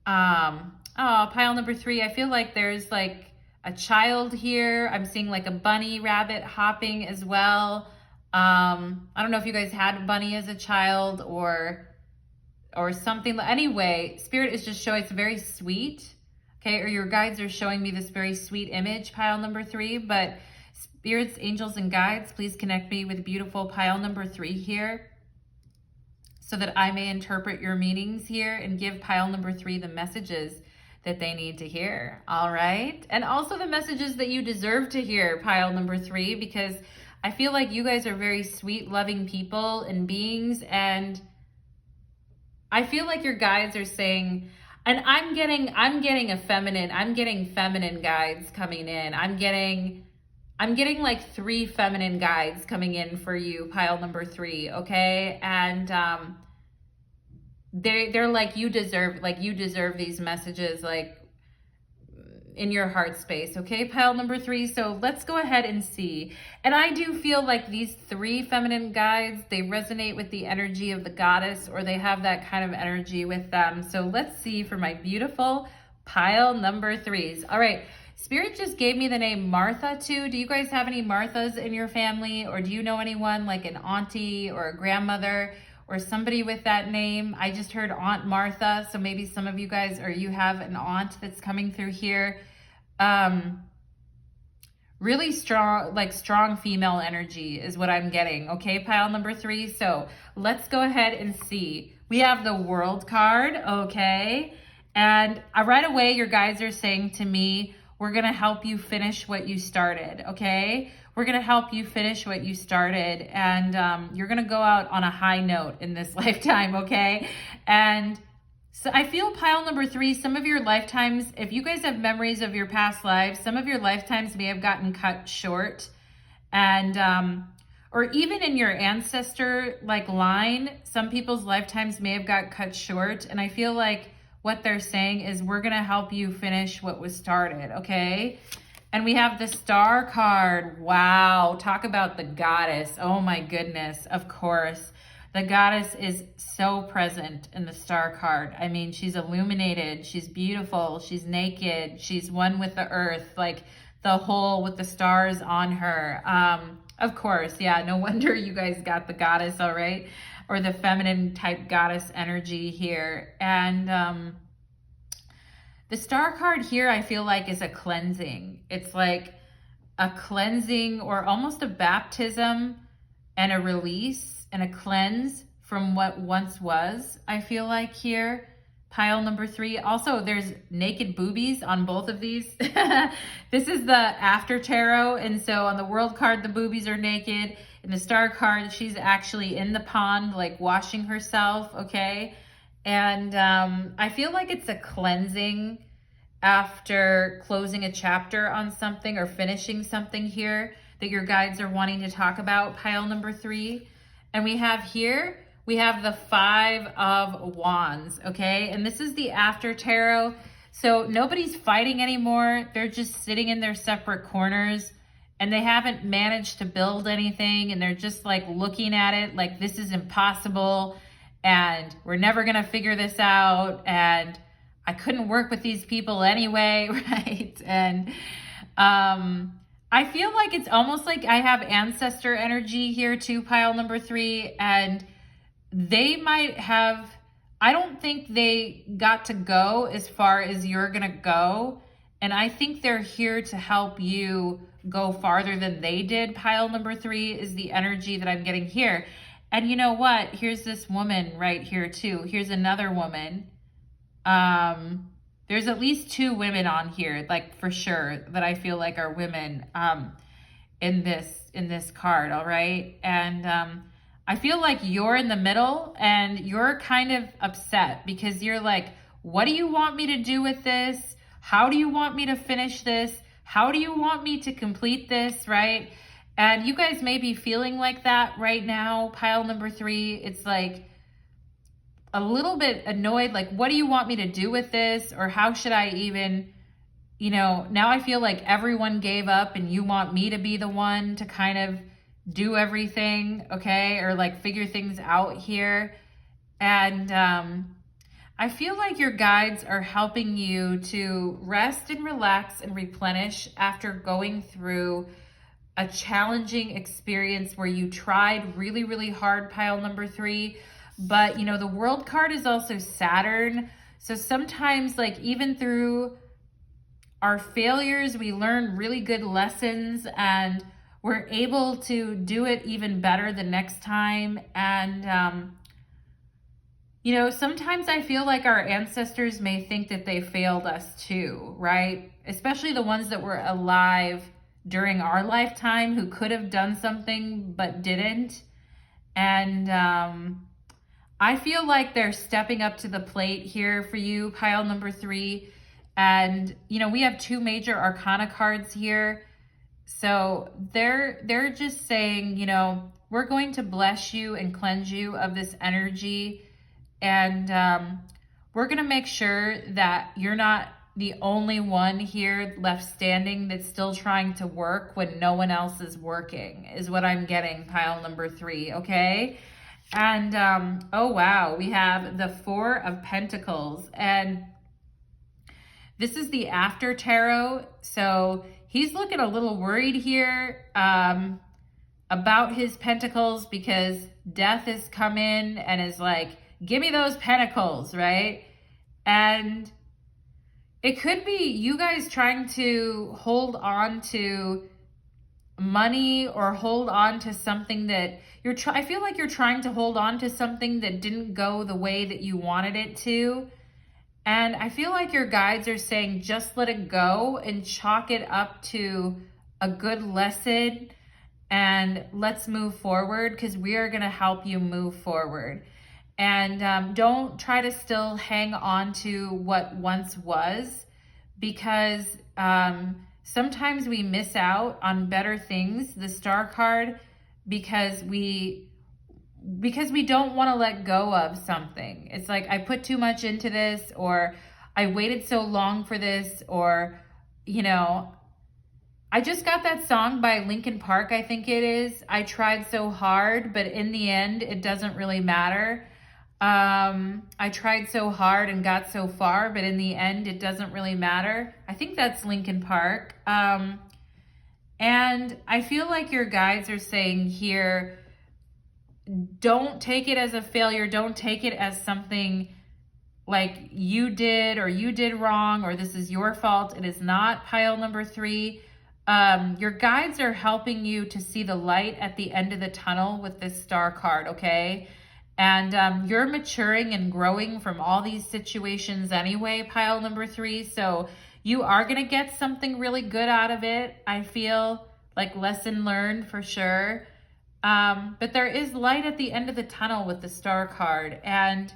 pile number 3, I feel like there's like a child here. I'm seeing like a bunny rabbit hopping as well. I don't know if you guys had a bunny as a child or something. Anyway, Spirit is just showing it's very sweet, okay? Or your guides are showing me this very sweet image, pile number 3, but spirits, angels, and guides, please connect me with beautiful pile number 3 here so that I may interpret your meanings here and give pile number 3 the messages that they need to hear, all right? And also the messages that you deserve to hear, pile number 3, because I feel like you guys are very sweet, loving people and beings, and I feel like your guides are saying, and I'm getting feminine guides coming in. I'm getting like 3 feminine guides coming in for you, pile number 3, okay? And they're like, you deserve these messages, like in your heart space, okay, pile number 3. So let's go ahead and see. And I do feel like these 3 feminine guides, they resonate with the energy of the goddess, or they have that kind of energy with them. So let's see for my beautiful pile number 3s. All right. Spirit just gave me the name Martha too. Do you guys have any Marthas in your family, or do you know anyone like an auntie or a grandmother or somebody with that name? I just heard Aunt Martha, so maybe some of you guys, or you have an aunt that's coming through here. Really strong, like strong female energy is what I'm getting, okay, pile number 3. So let's go ahead and see. We have the World card, okay? And right away, your guides are saying to me, we're going to help you finish what you started, okay? we're going to help you finish what you started. And you're going to go out on a high note in this lifetime, okay? And so I feel pile number 3, some of your lifetimes, if you guys have memories of your past lives, some of your lifetimes may have gotten cut short. And or even in your ancestor like line, some people's lifetimes may have got cut short. And I feel like what they're saying is we're going to help you finish what was started, okay? And we have the Star card. Wow, talk about the goddess. Oh my goodness, of course. The goddess is so present in the Star card. I mean, she's illuminated, she's beautiful, she's naked, she's one with the earth, like the whole with the stars on her. Of course, yeah, no wonder you guys got the goddess, all right? Or the feminine type goddess energy here. And the Star card here, I feel like, is a cleansing. It's like a cleansing or almost a baptism and a release and a cleanse from what once was, I feel like here. Pile number 3. Also, there's naked boobies on both of these. This is the after tarot. And so on the world card, the boobies are naked. In the Star card, she's actually in the pond, like washing herself, okay? And I feel like it's a cleansing after closing a chapter on something or finishing something here that your guides are wanting to talk about, pile number 3. And we have here, we have the 5 of Wands, okay? And this is the after tarot. So nobody's fighting anymore. They're just sitting in their separate corners and they haven't managed to build anything. And they're just like looking at it like this is impossible and we're never gonna figure this out. And I couldn't work with these people anyway, right? And I feel like it's almost like I have ancestor energy here too, pile number 3, and they might have, I don't think they got to go as far as you're gonna go, and I think they're here to help you go farther than they did. Pile number 3 is the energy that I'm getting here. And you know what? Here's this woman right here too. Here's another woman. There's at least 2 women on here, like for sure, that I feel like are women in this card, all right? And I feel like you're in the middle and you're kind of upset because you're like, what do you want me to do with this? How do you want me to finish this? How do you want me to complete this, right? And you guys may be feeling like that right now, pile number 3. It's like, a little bit annoyed, like, what do you want me to do with this? Or how should I even, you know, now I feel like everyone gave up and you want me to be the one to kind of do everything, okay? Or like figure things out here. And I feel like your guides are helping you to rest and relax and replenish after going through a challenging experience where you tried really, really hard, pile number 3. But, you know, the world card is also Saturn. So sometimes, like, even through our failures, we learn really good lessons and we're able to do it even better the next time. And, you know, sometimes I feel like our ancestors may think that they failed us too, right? Especially the ones that were alive during our lifetime who could have done something but didn't. And, I feel like they're stepping up to the plate here for you, pile number 3. And, you know, we have 2 major arcana cards here. So they're just saying, you know, we're going to bless you and cleanse you of this energy. And we're going to make sure that you're not the only one here left standing that's still trying to work when no one else is working, is what I'm getting, pile number 3, okay? And, oh wow, we have the 4 of Pentacles, and this is the after tarot. So he's looking a little worried here, about his pentacles because death has come in and is like, give me those pentacles, right? And it could be you guys trying to hold on to money or hold on to something that I feel like you're trying to hold on to something that didn't go the way that you wanted it to. And I feel like your guides are saying, just let it go and chalk it up to a good lesson. and let's move forward, because we are going to help you move forward. And don't try to still hang on to what once was, because sometimes we miss out on better things, the Star card, because we don't want to let go of something. It's like, I put too much into this, or I waited so long for this, or, you know, I just got that song by Linkin Park, I think it is. I tried so hard, but in the end, it doesn't really matter. I tried so hard and got so far, but in the end, it doesn't really matter. I think that's Linkin Park. And I feel like your guides are saying here, don't take it as a failure. Don't take it as something like you did or you did wrong or this is your fault. It is not, pile number 3. Your guides are helping you to see the light at the end of the tunnel with this Star card, okay? And you're maturing and growing from all these situations anyway, pile number 3. So you are going to get something really good out of it. I feel like lesson learned for sure. But there is light at the end of the tunnel with the Star card. And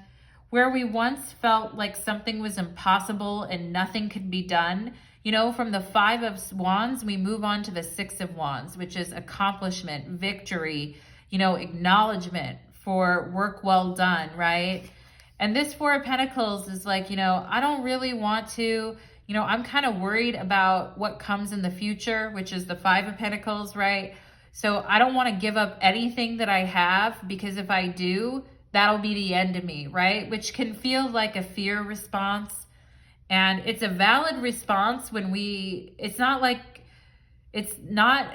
where we once felt like something was impossible and nothing could be done, you know, from the 5 of Wands, we move on to the 6 of Wands, which is accomplishment, victory, you know, acknowledgement for work well done, right? And this 4 of Pentacles is like, you know, I don't really want to, you know, I'm kind of worried about what comes in the future, which is the 5 of Pentacles, right? So I don't want to give up anything that I have, because if I do, that'll be the end of me, right? Which can feel like a fear response. And it's a valid response when it's not like, it's not,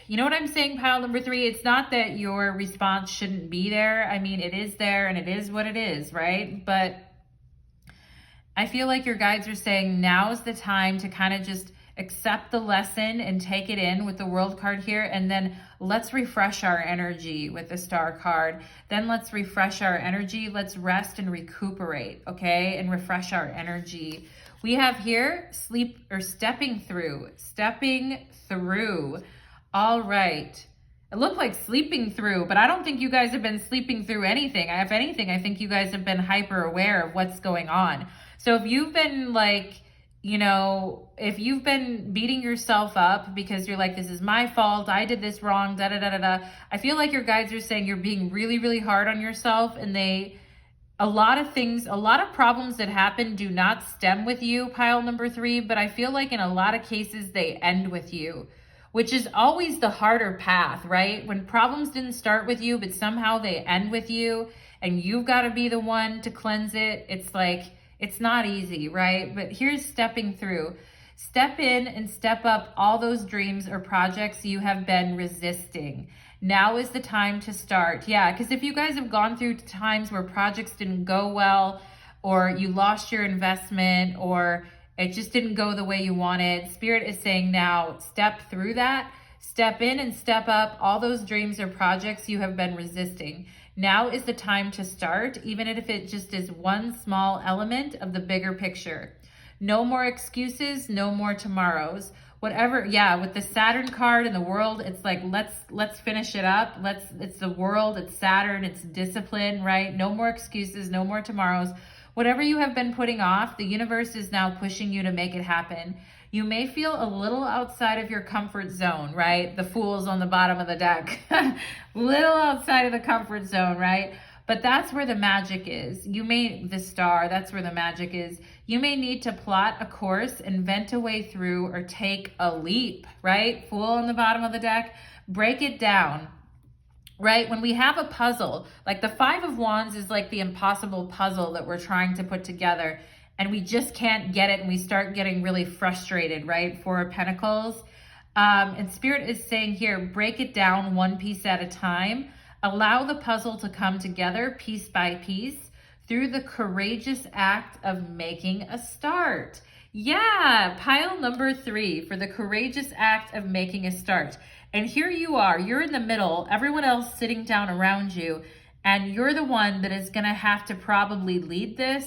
you know what I'm saying, pile number 3? It's not that your response shouldn't be there. I mean, it is there and it is what it is, right? But I feel like your guides are saying now is the time to kind of just accept the lesson and take it in with the World card here. And then let's refresh our energy with the Star card. Then let's refresh our energy. Let's rest and recuperate, okay? And refresh our energy. We have here stepping through. All right. It looked like sleeping through, but I don't think you guys have been sleeping through anything. If anything, I think you guys have been hyper aware of what's going on. So if you've been like, you know, if you've been beating yourself up because you're like, this is my fault, I did this wrong, da da da da da. I feel like your guides are saying you're being really, really hard on yourself, and a lot of problems that happen do not stem with you, pile number 3, but I feel like in a lot of cases they end with you, which is always the harder path, right? When problems didn't start with you, but somehow they end with you, and you've got to be the one to cleanse it. It's like, it's not easy, right? But here's stepping through. Step in and step up all those dreams or projects you have been resisting. Now is the time to start. Yeah, because if you guys have gone through times where projects didn't go well, or you lost your investment, or it just didn't go the way you wanted, Spirit is saying now, step through that. Step in and step up all those dreams or projects you have been resisting. Now is the time to start, even if it just is one small element of the bigger picture. No more excuses, no more tomorrows. Whatever, yeah, with the Saturn card and the world, it's like, let's finish it up. It's the world, it's Saturn, it's discipline, right? No more excuses, no more tomorrows. Whatever you have been putting off, the universe is now pushing you to make it happen. You may feel a little outside of your comfort zone, right? The Fool's on the bottom of the deck. Little outside of the comfort zone, right? But that's where the magic is. The Star, that's where the magic is. You may need to plot a course, invent a way through, or take a leap, right? Fool on the bottom of the deck. Break it down, right? When we have a puzzle, like the 5 of Wands is like the impossible puzzle that we're trying to put together, and we just can't get it, and we start getting really frustrated, right? 4 of Pentacles. And Spirit is saying here, break it down one piece at a time. Allow the puzzle to come together piece by piece through the courageous act of making a start. Yeah, pile number 3 for the courageous act of making a start. And here you are, you're in the middle, everyone else sitting down around you, and you're the one that is going to have to probably lead this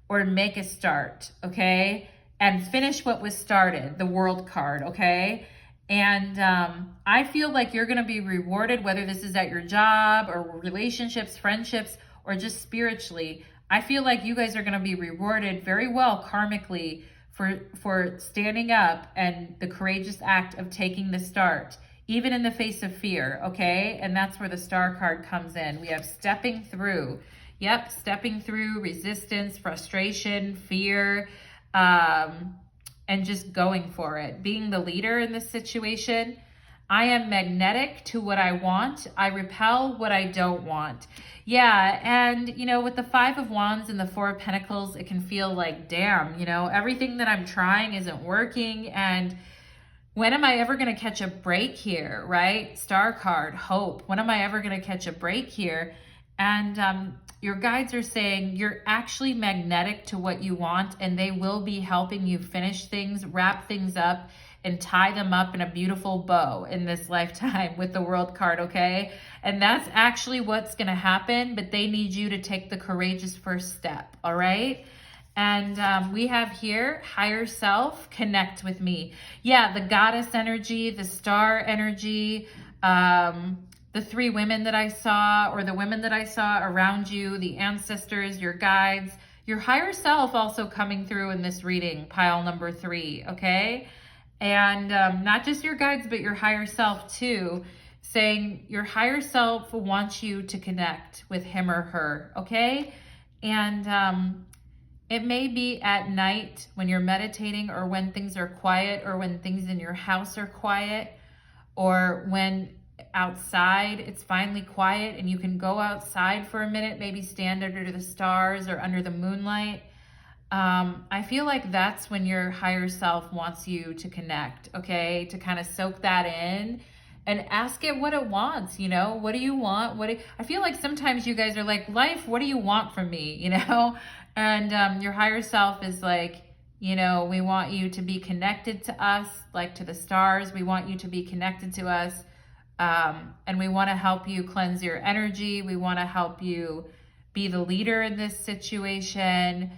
or make a start, okay? And finish what was started, the World card, okay? And I feel like you're going to be rewarded, whether this is at your job or relationships, friendships, or just spiritually. I feel like you guys are going to be rewarded very well karmically for standing up and the courageous act of taking the start, even in the face of fear, okay? And that's where the Star card comes in. We have stepping through. Yep, stepping through resistance, frustration, fear, and just going for it. Being the leader in this situation. I am magnetic to what I want. I repel what I don't want. Yeah, and you know, with the Five of Wands and the Four of Pentacles, it can feel like, damn, you know, everything that I'm trying isn't working, and when am I ever going to catch a break here, right? Star card, hope. When am I ever going to catch a break here? And your guides are saying you're actually magnetic to what you want, and they will be helping you finish things, wrap things up, and tie them up in a beautiful bow in this lifetime with the World card, okay? And that's actually what's going to happen, but they need you to take the courageous first step, all right? And we have here, higher self, connect with me. Yeah, the goddess energy, the star energy, the three women that I saw, or the women that I saw around you, the ancestors, your guides, your higher self also coming through in this reading, pile number 3, okay? And not just your guides, but your higher self too, saying your higher self wants you to connect with him or her, okay? And it may be at night when you're meditating, or when things are quiet, or when things in your house are quiet, or when outside it's finally quiet and you can go outside for a minute, maybe stand under the stars or under the moonlight. I feel like that's when your higher self wants you to connect, okay? To kind of soak that in and ask it what it wants, you know? What do you want? I feel like sometimes you guys are like, life, what do you want from me, you know? And your higher self is like, you know, we want you to be connected to us, like to the stars. We want you to be connected to us. And we want to help you cleanse your energy. We want to help you be the leader in this situation.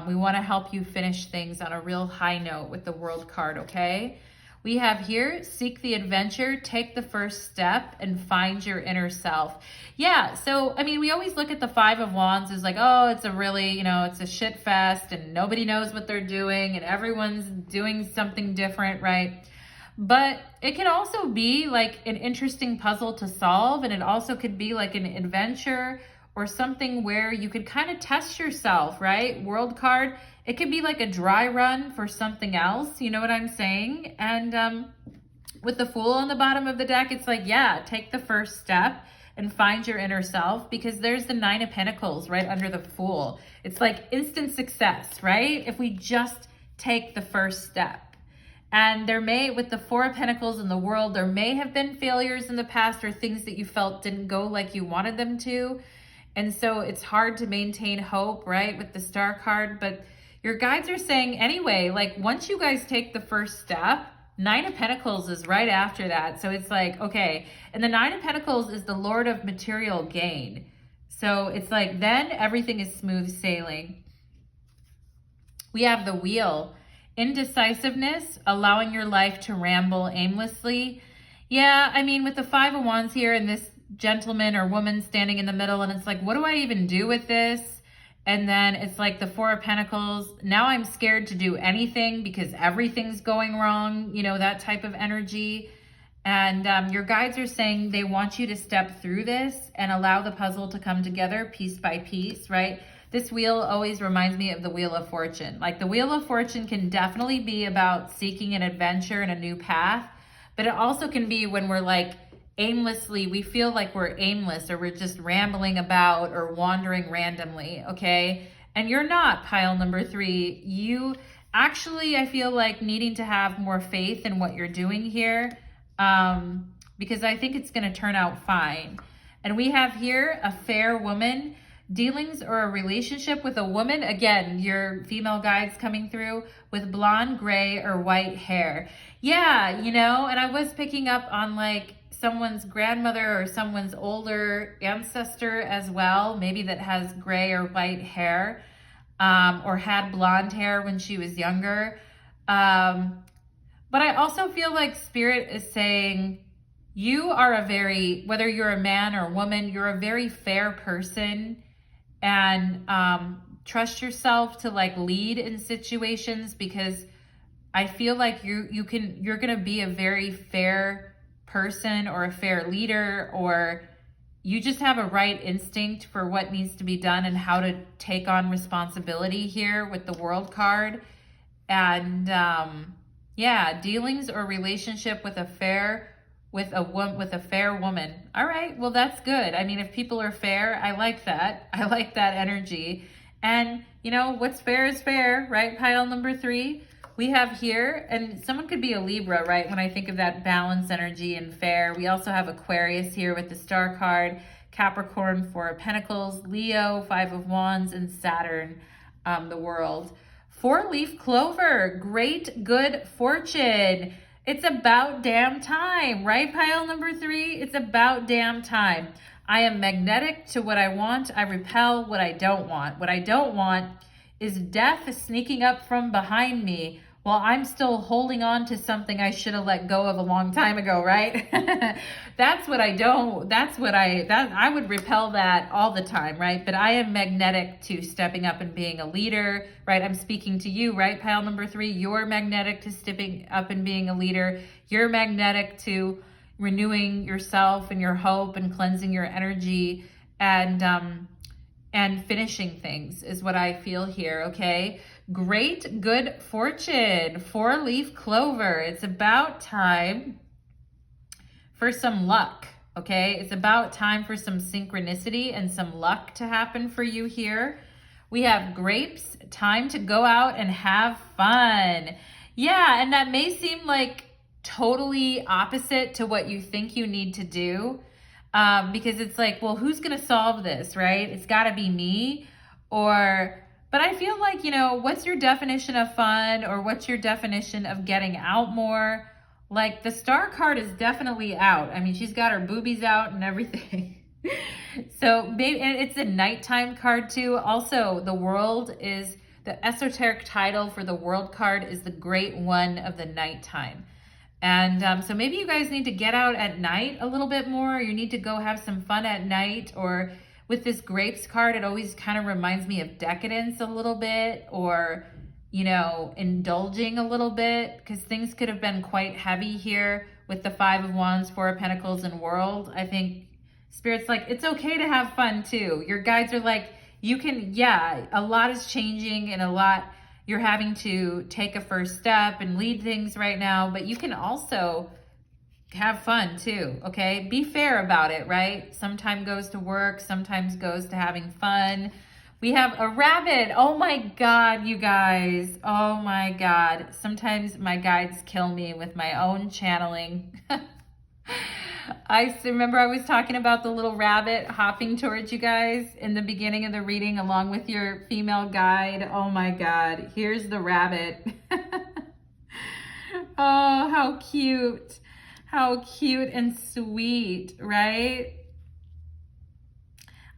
We want to help you finish things on a real high note with the World card, okay? We have here, seek the adventure, take the first step, and find your inner self. Yeah, so, I mean, we always look at the Five of Wands as like, oh, it's a really, you know, it's a shit fest, and nobody knows what they're doing, and everyone's doing something different, right? But it can also be like an interesting puzzle to solve, and it also could be like an adventure or something where you could kind of test yourself, right? World card, it could be like a dry run for something else, you know what I'm saying? And with the Fool on the bottom of the deck, it's like, yeah, take the first step and find your inner self, because there's the Nine of Pentacles right under the Fool. It's like instant success, right? If we just take the first step. And there may, with the Four of Pentacles in the World, there may have been failures in the past or things that you felt didn't go like you wanted them to. And so it's hard to maintain hope, right, with the Star card. But your guides are saying anyway, like once you guys take the first step, Nine of Pentacles is right after that. So it's like, okay. And the Nine of Pentacles is the Lord of material gain. So it's like then everything is smooth sailing. We have the Wheel. Indecisiveness, allowing your life to ramble aimlessly. Yeah, I mean, with the Five of Wands here and this gentleman or woman standing in the middle, and it's like, what do I even do with this? And then it's like the Four of Pentacles. Now I'm scared to do anything because everything's going wrong, you know, that type of energy. And your guides are saying they want you to step through this and allow the puzzle to come together piece by piece, right? This wheel always reminds me of the Wheel of Fortune. Like the Wheel of Fortune can definitely be about seeking an adventure and a new path, but it also can be when we're like aimlessly, we feel like we're aimless or we're just rambling about or wandering randomly, okay? And you're not, pile number 3. You actually, I feel like needing to have more faith in what you're doing here, because I think it's going to turn out fine. And we have here a fair woman, dealings or a relationship with a woman, again, your female guides coming through, with blonde, gray, or white hair. Yeah, you know, and I was picking up on like someone's grandmother or someone's older ancestor as well, maybe that has gray or white hair, or had blonde hair when she was younger. But But I also feel like Spirit is saying you are a very, whether you're a man or a woman, you're a very fair person, and trust yourself to like lead in situations, because I feel like you're going to be a very fair person or a fair leader, or you just have a right instinct for what needs to be done and how to take on responsibility here with the World card. And yeah, dealings or relationship with a fair woman. All right, well, that's good. I mean, if people are fair, I like that. I like that energy. And you know, what's fair is fair, right? Pile number 3 we have here, and someone could be a Libra, right? When I think of that balance energy and fair. We also have Aquarius here with the Star card, Capricorn, 4 of Pentacles, Leo, 5 of Wands, and Saturn, the World. 4-leaf clover, great good fortune. It's about damn time, right? Pile number 3, it's about damn time. I am magnetic to what I want. I repel what I don't want. What I don't want is death sneaking up from behind me while I'm still holding on to something I should have let go of a long time ago, right? That's what I don't, I would repel that all the time, right? But I am magnetic to stepping up and being a leader, right? I'm speaking to you, right? Pile number 3, you're magnetic to stepping up and being a leader. You're magnetic to renewing yourself and your hope and cleansing your energy and finishing things is what I feel here, okay? Great good fortune, 4-leaf clover. It's about time for some luck, okay? It's about time for some synchronicity and some luck to happen for you here. We have grapes, time to go out and have fun. Yeah, and that may seem like totally opposite to what you think you need to do. Because it's like, well, who's going to solve this, right? It's got to be me. But I feel like, you know, what's your definition of fun, or what's your definition of getting out more? Like, the Star card is definitely out. I mean, she's got her boobies out and everything. So maybe, and it's a nighttime card too. Also, the World is, the esoteric title for the World card is the Great One of the Nighttime. And so maybe you guys need to get out at night a little bit more. You need to go have some fun at night. Or with this grapes card, it always kind of reminds me of decadence a little bit, or, you know, indulging a little bit, because things could have been quite heavy here with the 5 of Wands, 4 of Pentacles, and World. I think Spirit's like, it's okay to have fun too. Your guides are like, you can, yeah, a lot is changing, and a lot, you're having to take a first step and lead things right now, but you can also have fun too, okay? Be fair about it, right? Sometime goes to work, sometimes goes to having fun. We have a rabbit. Oh my God, you guys. Oh my God. Sometimes my guides kill me with my own channeling. I remember I was talking about the little rabbit hopping towards you guys in the beginning of the reading along with your female guide. Oh my God, here's the rabbit. Oh, how cute. How cute and sweet, right?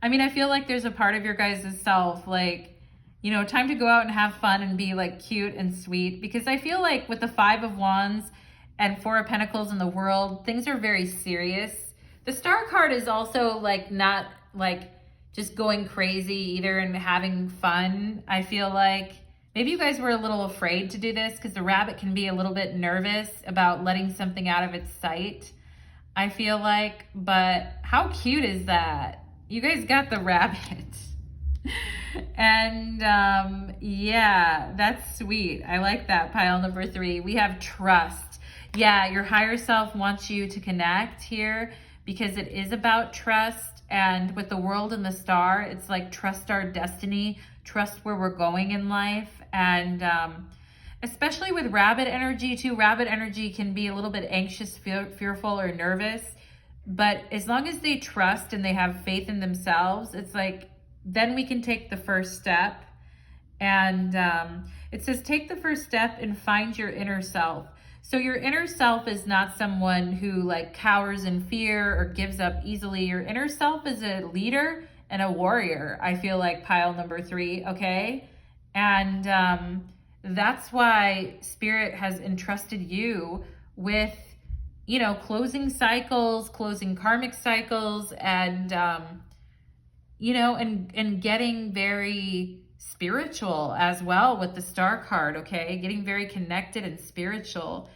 I mean, I feel like there's a part of your guys' self, like, you know, time to go out and have fun and be like cute and sweet, because I feel like with the 5 of Wands and 4 of Pentacles in the World, things are very serious. The Star card is also like not like just going crazy either and having fun. I feel like maybe you guys were a little afraid to do this because the rabbit can be a little bit nervous about letting something out of its sight, I feel like. But how cute is that? You guys got the rabbit. And yeah, that's sweet. I like that. Pile number 3. We have trust. Yeah, your higher self wants you to connect here because it is about trust. And with the World and the Star, it's like trust our destiny, trust where we're going in life. And especially with rabbit energy too, rabbit energy can be a little bit anxious, fearful, or nervous. But as long as they trust and they have faith in themselves, it's like, then we can take the first step. And it says, take the first step and find your inner self. So your inner self is not someone who like cowers in fear or gives up easily. Your inner self is a leader and a warrior, I feel like, pile number 3, okay? And that's why Spirit has entrusted you with, you know, closing cycles, closing karmic cycles, and, you know, and getting very spiritual as well with the Star card, okay? Getting very connected and spiritual.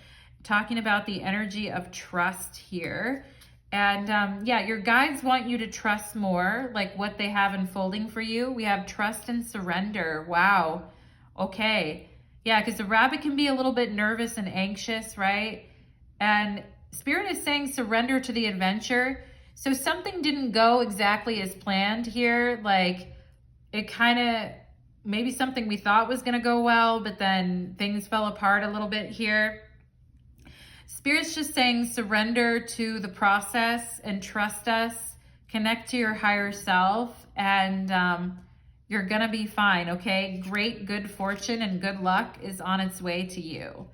Talking about the energy of trust here. And yeah, your guides want you to trust more, like what they have unfolding for you. We have trust and surrender. Wow. Okay. Yeah, because the rabbit can be a little bit nervous and anxious, right? And Spirit is saying surrender to the adventure. So something didn't go exactly as planned here. Like it kind of, maybe something we thought was going to go well, but then things fell apart a little bit here. Spirit's just saying surrender to the process and trust us, connect to your higher self, and you're going to be fine, okay? Great good fortune and good luck is on its way to you.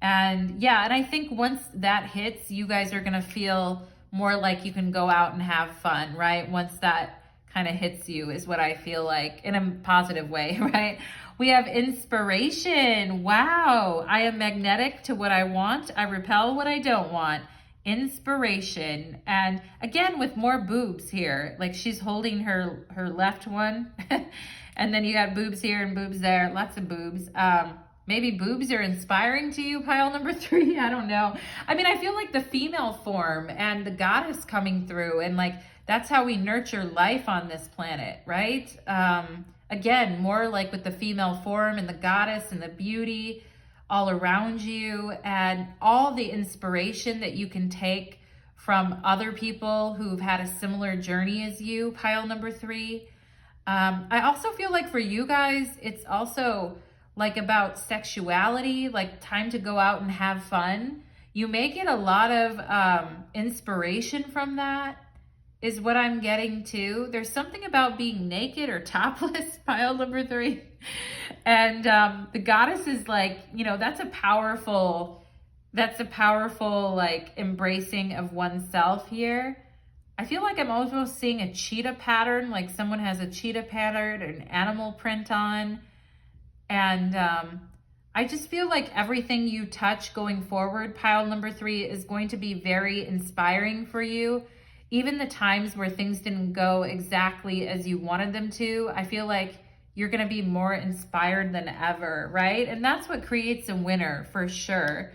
And yeah, and I think once that hits, you guys are going to feel more like you can go out and have fun, right? Once that kind of hits you is what I feel like, in a positive way, right? We have inspiration. Wow. I am magnetic to what I want. I repel what I don't want. Inspiration. And again, with more boobs here, like she's holding her left one. And then you got boobs here and boobs there. Lots of boobs. Maybe boobs are inspiring to you, pile number 3. I don't know. I mean, I feel like the female form and the goddess coming through, and like, that's how we nurture life on this planet, right? Again, more like with the female form and the goddess and the beauty all around you, and all the inspiration that you can take from other people who've had a similar journey as you, pile number 3. I also feel like for you guys, it's also like about sexuality, like time to go out and have fun. You may get a lot of inspiration from that, is what I'm getting to. There's something about being naked or topless, pile number 3. And the goddess is like, you know, that's a powerful like embracing of oneself here. I feel like I'm also seeing a cheetah pattern, like someone has a cheetah pattern, an animal print on. And I just feel like everything you touch going forward, pile number 3, is going to be very inspiring for you. Even the times where things didn't go exactly as you wanted them to, I feel like you're going to be more inspired than ever, right? And that's what creates a winner for sure.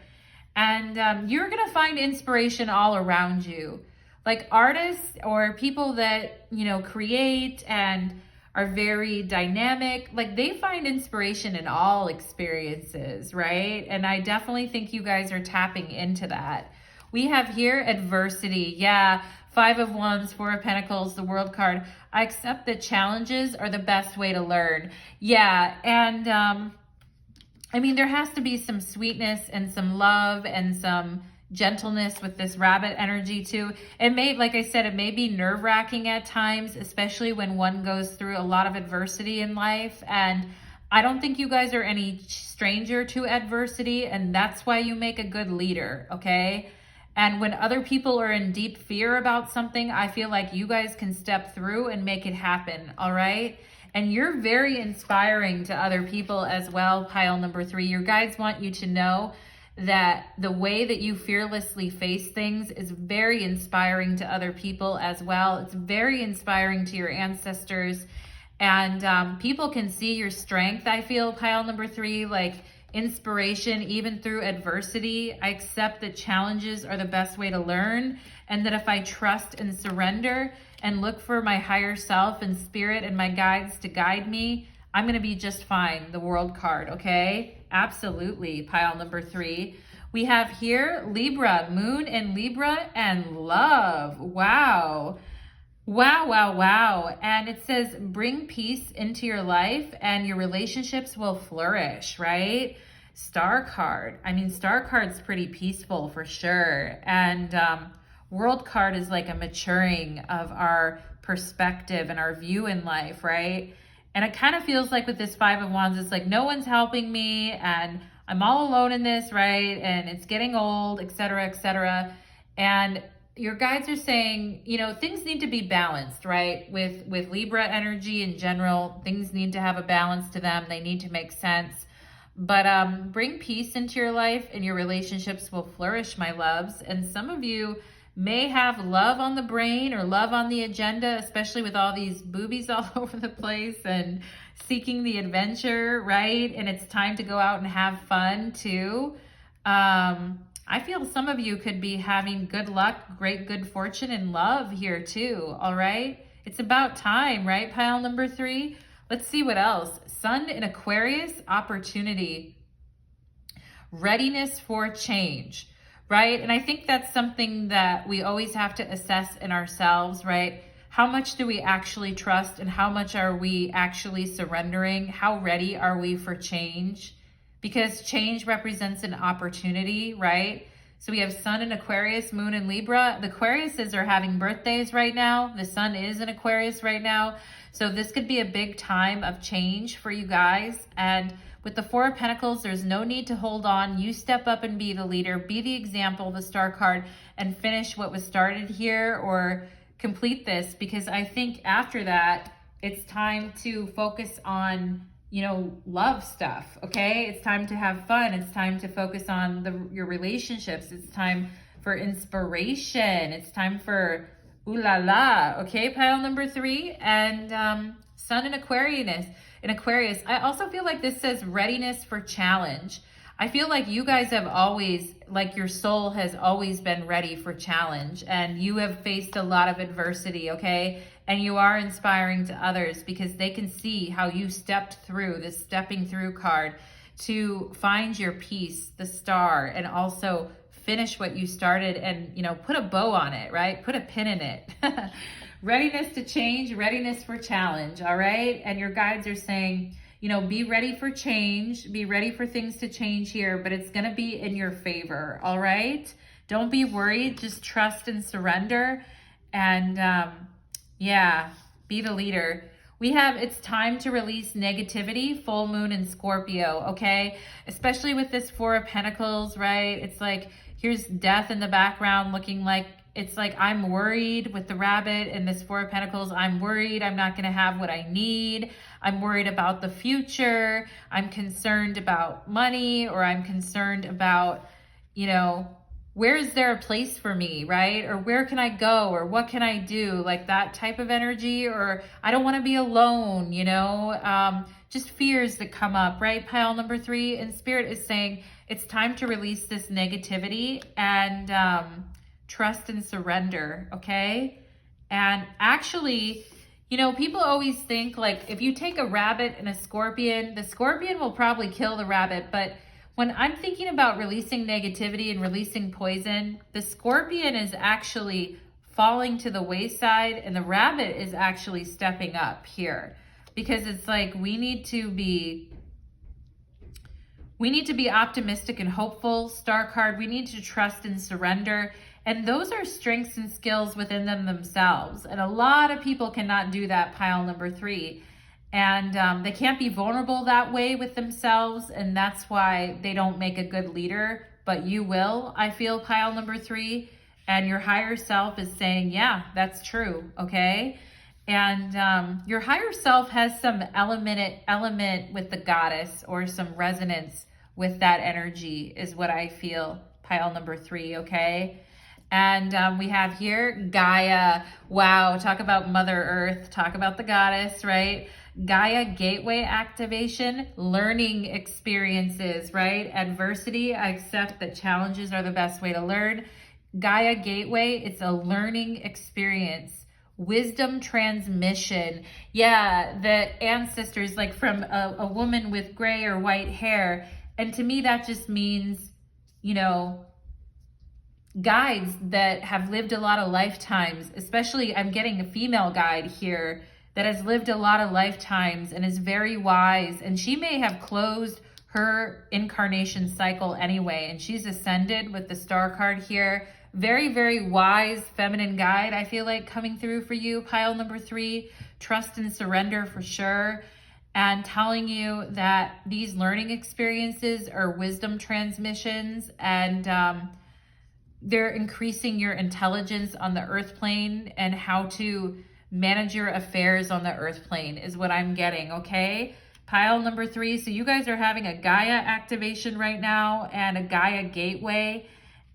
And you're going to find inspiration all around you. Like artists or people that, you know, create and are very dynamic, like they find inspiration in all experiences, right? And I definitely think you guys are tapping into that. We have here adversity. Yeah, 5 of Wands, 4 of Pentacles, the World card. I accept that challenges are the best way to learn. Yeah, and I mean, there has to be some sweetness and some love and some gentleness with this rabbit energy too. It may, like I said, it may be nerve-wracking at times, especially when one goes through a lot of adversity in life. And I don't think you guys are any stranger to adversity, and that's why you make a good leader, okay? And when other people are in deep fear about something, I feel like you guys can step through and make it happen, all right? And you're very inspiring to other people as well, pile number 3. Your guides want you to know that the way that you fearlessly face things is very inspiring to other people as well. It's very inspiring to your ancestors. And people can see your strength, I feel, pile number 3, like inspiration even through adversity. I accept that challenges are the best way to learn, and that if I trust and surrender and look for my higher self and spirit and my guides to guide me, I'm going to be just fine. The World card, okay? Absolutely, pile number 3. We have here Libra, Moon in Libra, and love. Wow. Wow, wow, wow. And it says, bring peace into your life and your relationships will flourish, right? Star card. I mean, Star card's pretty peaceful for sure. And World card is like a maturing of our perspective and our view in life, right? And it kind of feels like with this 5 of Wands, it's like no one's helping me and I'm all alone in this, right? And it's getting old, etc., etc. And your guides are saying, you know, things need to be balanced, right? With Libra energy in general, things need to have a balance to them. They need to make sense. But bring peace into your life and your relationships will flourish, my loves. And some of you may have love on the brain or love on the agenda, especially with all these boobies all over the place and seeking the adventure, right? And it's time to go out and have fun too. I feel some of you could be having good luck, great good fortune and love here too, all right? It's about time, right, pile number 3? Let's see what else. Sun in Aquarius, opportunity, readiness for change, right? And I think that's something that we always have to assess in ourselves, right? How much do we actually trust and how much are we actually surrendering? How ready are we for change? Because change represents an opportunity, right? So we have Sun in Aquarius, Moon in Libra. The Aquariuses are having birthdays right now. The Sun is in Aquarius right now. So this could be a big time of change for you guys. And with the Four of Pentacles, there's no need to hold on. You step up and be the leader, be the example, the Star card, and finish what was started here or complete this. Because I think after that, it's time to focus on, you know, love stuff, okay? It's time to have fun. It's time to focus on your relationships. It's time for inspiration. It's time for ooh la la, okay, pile number 3. And Sun in Aquarius. I also feel like this says readiness for challenge. I feel like you guys have always, like your soul has always been ready for challenge and you have faced a lot of adversity, okay? And you are inspiring to others because they can see how you stepped through this stepping through card to find your peace, the Star, and also finish what you started and, you know, put a bow on it, right? Put a pin in it. Readiness to change, readiness for challenge, all right? And your guides are saying, you know, be ready for change, be ready for things to change here, but it's going to be in your favor, all right? Don't be worried, just trust and surrender. And yeah, be the leader. We have, it's time to release negativity, full moon in Scorpio, okay? Especially with this Four of Pentacles, right? It's like, here's death in the background looking like, it's like I'm worried with the rabbit and this Four of Pentacles. I'm worried I'm not going to have what I need. I'm worried about the future. I'm concerned about money, or I'm concerned about, you know, where is there a place for me, right? Or where can I go? Or what can I do? Like that type of energy. Or I don't want to be alone, you know, just fears that come up, right? Pile number 3. And Spirit is saying it's time to release this negativity and trust and surrender, okay? And actually, you know, people always think like if you take a rabbit and a scorpion, the scorpion will probably kill the rabbit. But when I'm thinking about releasing negativity and releasing poison, the scorpion is actually falling to the wayside and the rabbit is actually stepping up here. Because it's like we need to be optimistic and hopeful, Star card. We need to trust and surrender. And those are strengths and skills within them themselves. And a lot of people cannot do that, pile number 3. And they can't be vulnerable that way with themselves. And that's why they don't make a good leader. But you will, I feel, pile number 3. And your higher self is saying, yeah, that's true, okay? And your higher self has some element with the goddess or some resonance with that energy is what I feel, pile number 3, okay? And we have here Gaia. Wow, talk about Mother Earth, talk about the goddess, right? Gaia gateway activation, learning experiences, right? Adversity, I accept that challenges are the best way to learn. Gaia gateway, it's a learning experience. Wisdom transmission. Yeah, the ancestors, like from a woman with gray or white hair. And to me, that just means, you know, guides that have lived a lot of lifetimes, especially I'm getting a female guide here that has lived a lot of lifetimes and is very wise. And she may have closed her incarnation cycle anyway. And she's ascended with the Star card here. Very, very wise feminine guide, I feel like, coming through for you, pile number 3. Trust and surrender for sure. And telling you that these learning experiences are wisdom transmissions and they're increasing your intelligence on the earth plane and how to manage your affairs on the earth plane is what I'm getting, okay? Pile number 3. So you guys are having a Gaia activation right now and a Gaia gateway,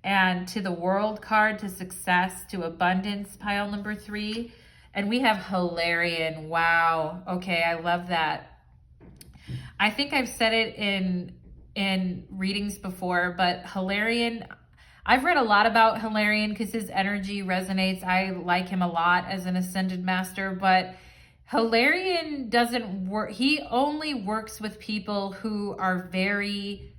and to the World card, to success, to abundance, pile number 3. And we have Hilarion. Wow. Okay, I love that. I think I've said it in readings before, but Hilarion, I've read a lot about Hilarion because his energy resonates. I like him a lot as an ascended master, but Hilarion doesn't work. He only works with people who are very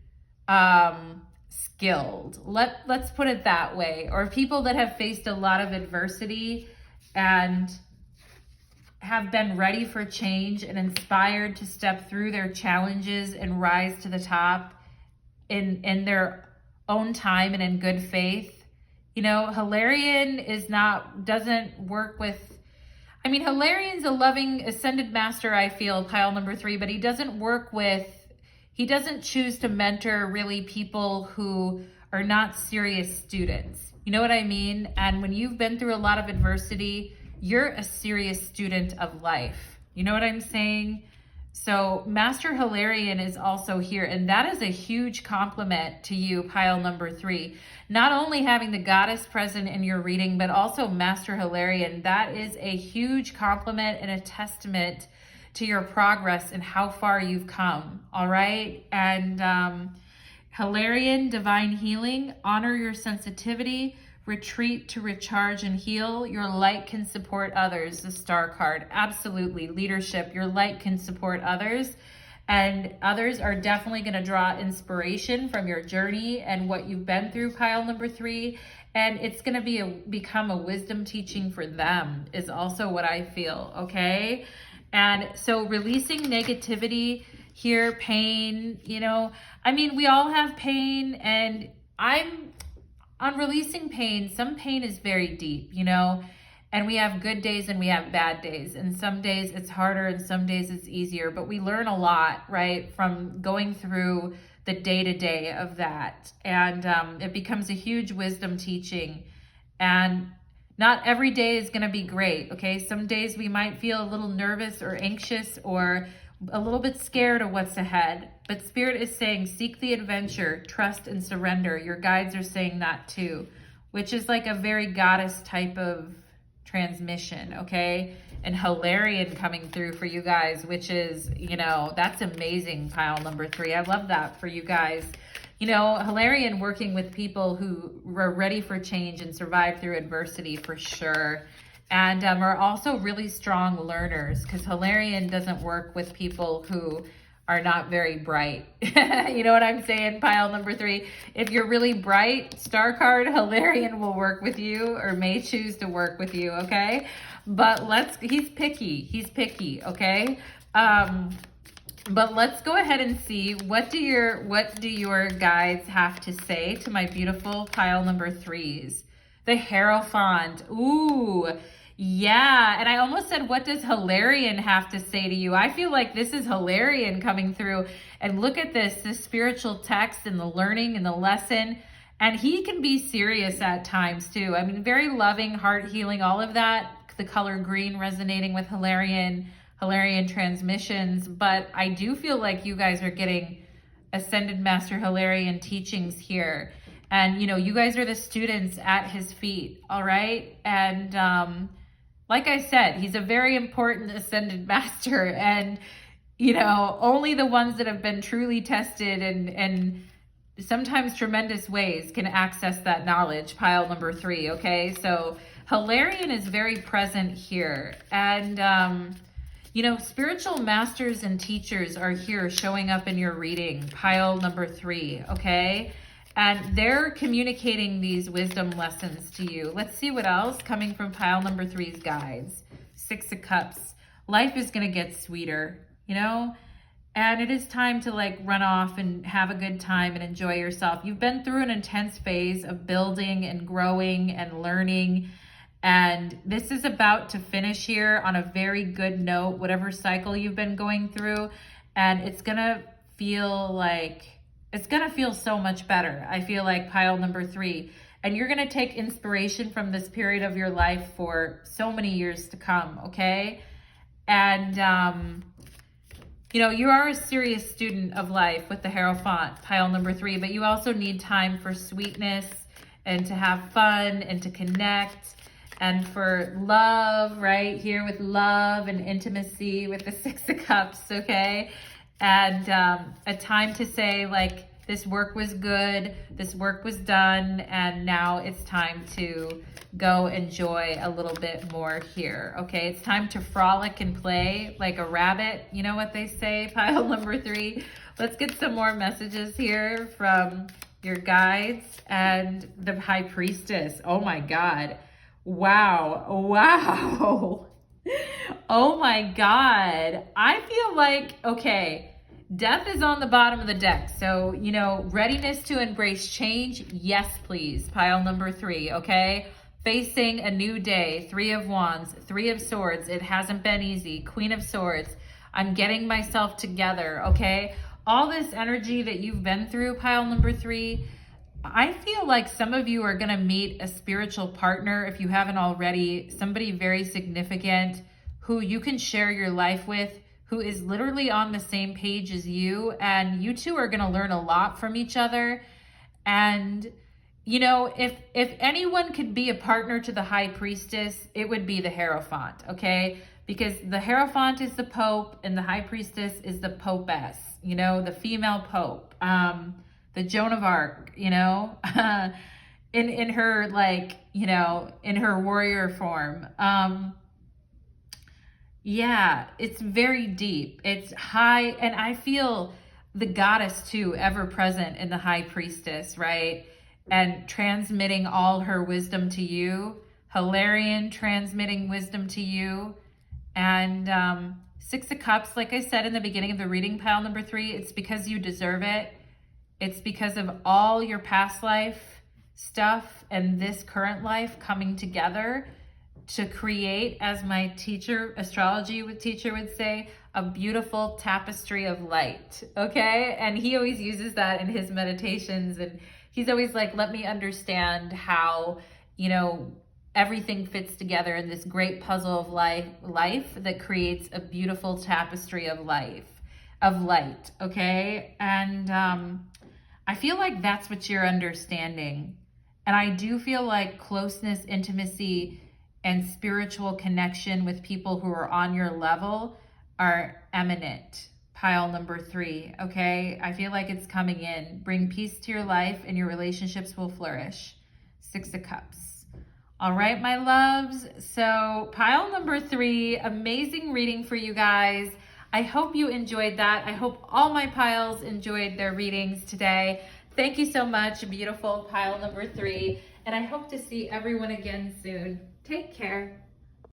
skilled. Let's put it that way. Or people that have faced a lot of adversity and have been ready for change and inspired to step through their challenges and rise to the top in their own time and in good faith. You know, Hilarion doesn't work with, I mean, Hilarion's a loving ascended master, I feel, pile number 3, but he doesn't choose to mentor really people who are not serious students. You know what I mean? And when you've been through a lot of adversity, you're a serious student of life. You know what I'm saying? So Master Hilarion is also here, and that is a huge compliment to you, pile number 3. Not only having the goddess present in your reading, but also Master Hilarion. That is a huge compliment and a testament to your progress and how far you've come, all right? And Hilarion, divine healing, honor your sensitivity, retreat to recharge and heal. Your light can support others, the star card. Absolutely. Leadership, your light can support others, and others are definitely going to draw inspiration from your journey and what you've been through, pile number 3. And it's going to become a wisdom teaching for them is also what I feel, okay? And so releasing negativity here, pain, you know, I mean, we all have pain, and on releasing pain, some pain is very deep, you know, and we have good days and we have bad days. And some days it's harder and some days it's easier, but we learn a lot, right, from going through the day-to-day of that. And it becomes a huge wisdom teaching. And not every day is going to be great, okay? Some days we might feel a little nervous or anxious or a little bit scared of what's ahead, but Spirit is saying, seek the adventure, trust and surrender. Your guides are saying that too, which is like a very goddess type of transmission, okay? And Hilarion coming through for you guys, which is, you know, that's amazing, pile number 3. I love that for you guys. You know, Hilarion working with people who were ready for change and survived through adversity for sure. And are also really strong learners, because Hilarion doesn't work with people who are not very bright. You know what I'm saying, pile number 3? If you're really bright, star card, Hilarion will work with you or may choose to work with you, okay? But he's picky, okay? But let's go ahead and see, what do your guides have to say to my beautiful pile number 3s? The Hierophant. Ooh, yeah. And I almost said, what does Hilarion have to say to you? I feel like this is Hilarion coming through. And look at this spiritual text and the learning and the lesson. And he can be serious at times too. I mean, very loving, heart healing, all of that. The color green resonating with Hilarion transmissions. But I do feel like you guys are getting Ascended Master Hilarion teachings here. And, you know, you guys are the students at his feet, all right? And like I said, he's a very important Ascended Master. And, you know, only the ones that have been truly tested and sometimes tremendous ways can access that knowledge, pile number 3, okay? So Hilarion is very present here. And, you know, spiritual masters and teachers are here showing up in your reading, pile number 3, okay? And they're communicating these wisdom lessons to you. Let's see what else coming from pile number 3's guides. 6 of Cups. Life is going to get sweeter, you know? And it is time to like run off and have a good time and enjoy yourself. You've been through an intense phase of building and growing and learning. And this is about to finish here on a very good note, whatever cycle you've been going through. And it's going to feel so much better. I feel like pile number 3. And you're going to take inspiration from this period of your life for so many years to come, okay? And you know, you are a serious student of life with the Hierophant, pile number 3, but you also need time for sweetness and to have fun and to connect and for love, right? Here with love and intimacy with the 6 of Cups, okay? And a time to say, like, this work was good, this work was done, and now it's time to go enjoy a little bit more here, okay? It's time to frolic and play like a rabbit. You know what they say, pile number 3? Let's get some more messages here from your guides and the High Priestess. Oh my God. Wow. Wow. Oh my God. I feel like, okay, Death is on the bottom of the deck. So, you know, readiness to embrace change. Yes, please. Pile number 3, okay? Facing a new day. 3 of Wands, 3 of Swords. It hasn't been easy. Queen of Swords. I'm getting myself together, okay? All this energy that you've been through, pile number 3, I feel like some of you are going to meet a spiritual partner, if you haven't already, somebody very significant who you can share your life with, who is literally on the same page as you, and you two are going to learn a lot from each other. And, you know, if anyone could be a partner to the High Priestess, it would be the Hierophant, okay? Because the Hierophant is the Pope and the High Priestess is the Popess, you know, the female Pope, the Joan of Arc, you know, in her, like, you know, in her warrior form. Yeah, it's very deep. It's high, and I feel the goddess too, ever present in the High Priestess, right? And transmitting all her wisdom to you. Hilarion transmitting wisdom to you. And 6 of Cups, like I said in the beginning of the reading, pile number 3, it's because you deserve it. It's because of all your past life stuff and this current life coming together to create, as my teacher, astrology teacher would say, a beautiful tapestry of light, okay? And he always uses that in his meditations, and he's always like, let me understand how, you know, everything fits together in this great puzzle of life that creates a beautiful tapestry of light, okay? And I feel like that's what you're understanding. And I do feel like closeness, intimacy, and spiritual connection with people who are on your level are eminent. Pile number 3, okay? I feel like it's coming in. Bring peace to your life and your relationships will flourish. 6 of Cups. All right, my loves. So pile number 3, amazing reading for you guys. I hope you enjoyed that. I hope all my piles enjoyed their readings today. Thank you so much, beautiful pile number 3. And I hope to see everyone again soon. Take care.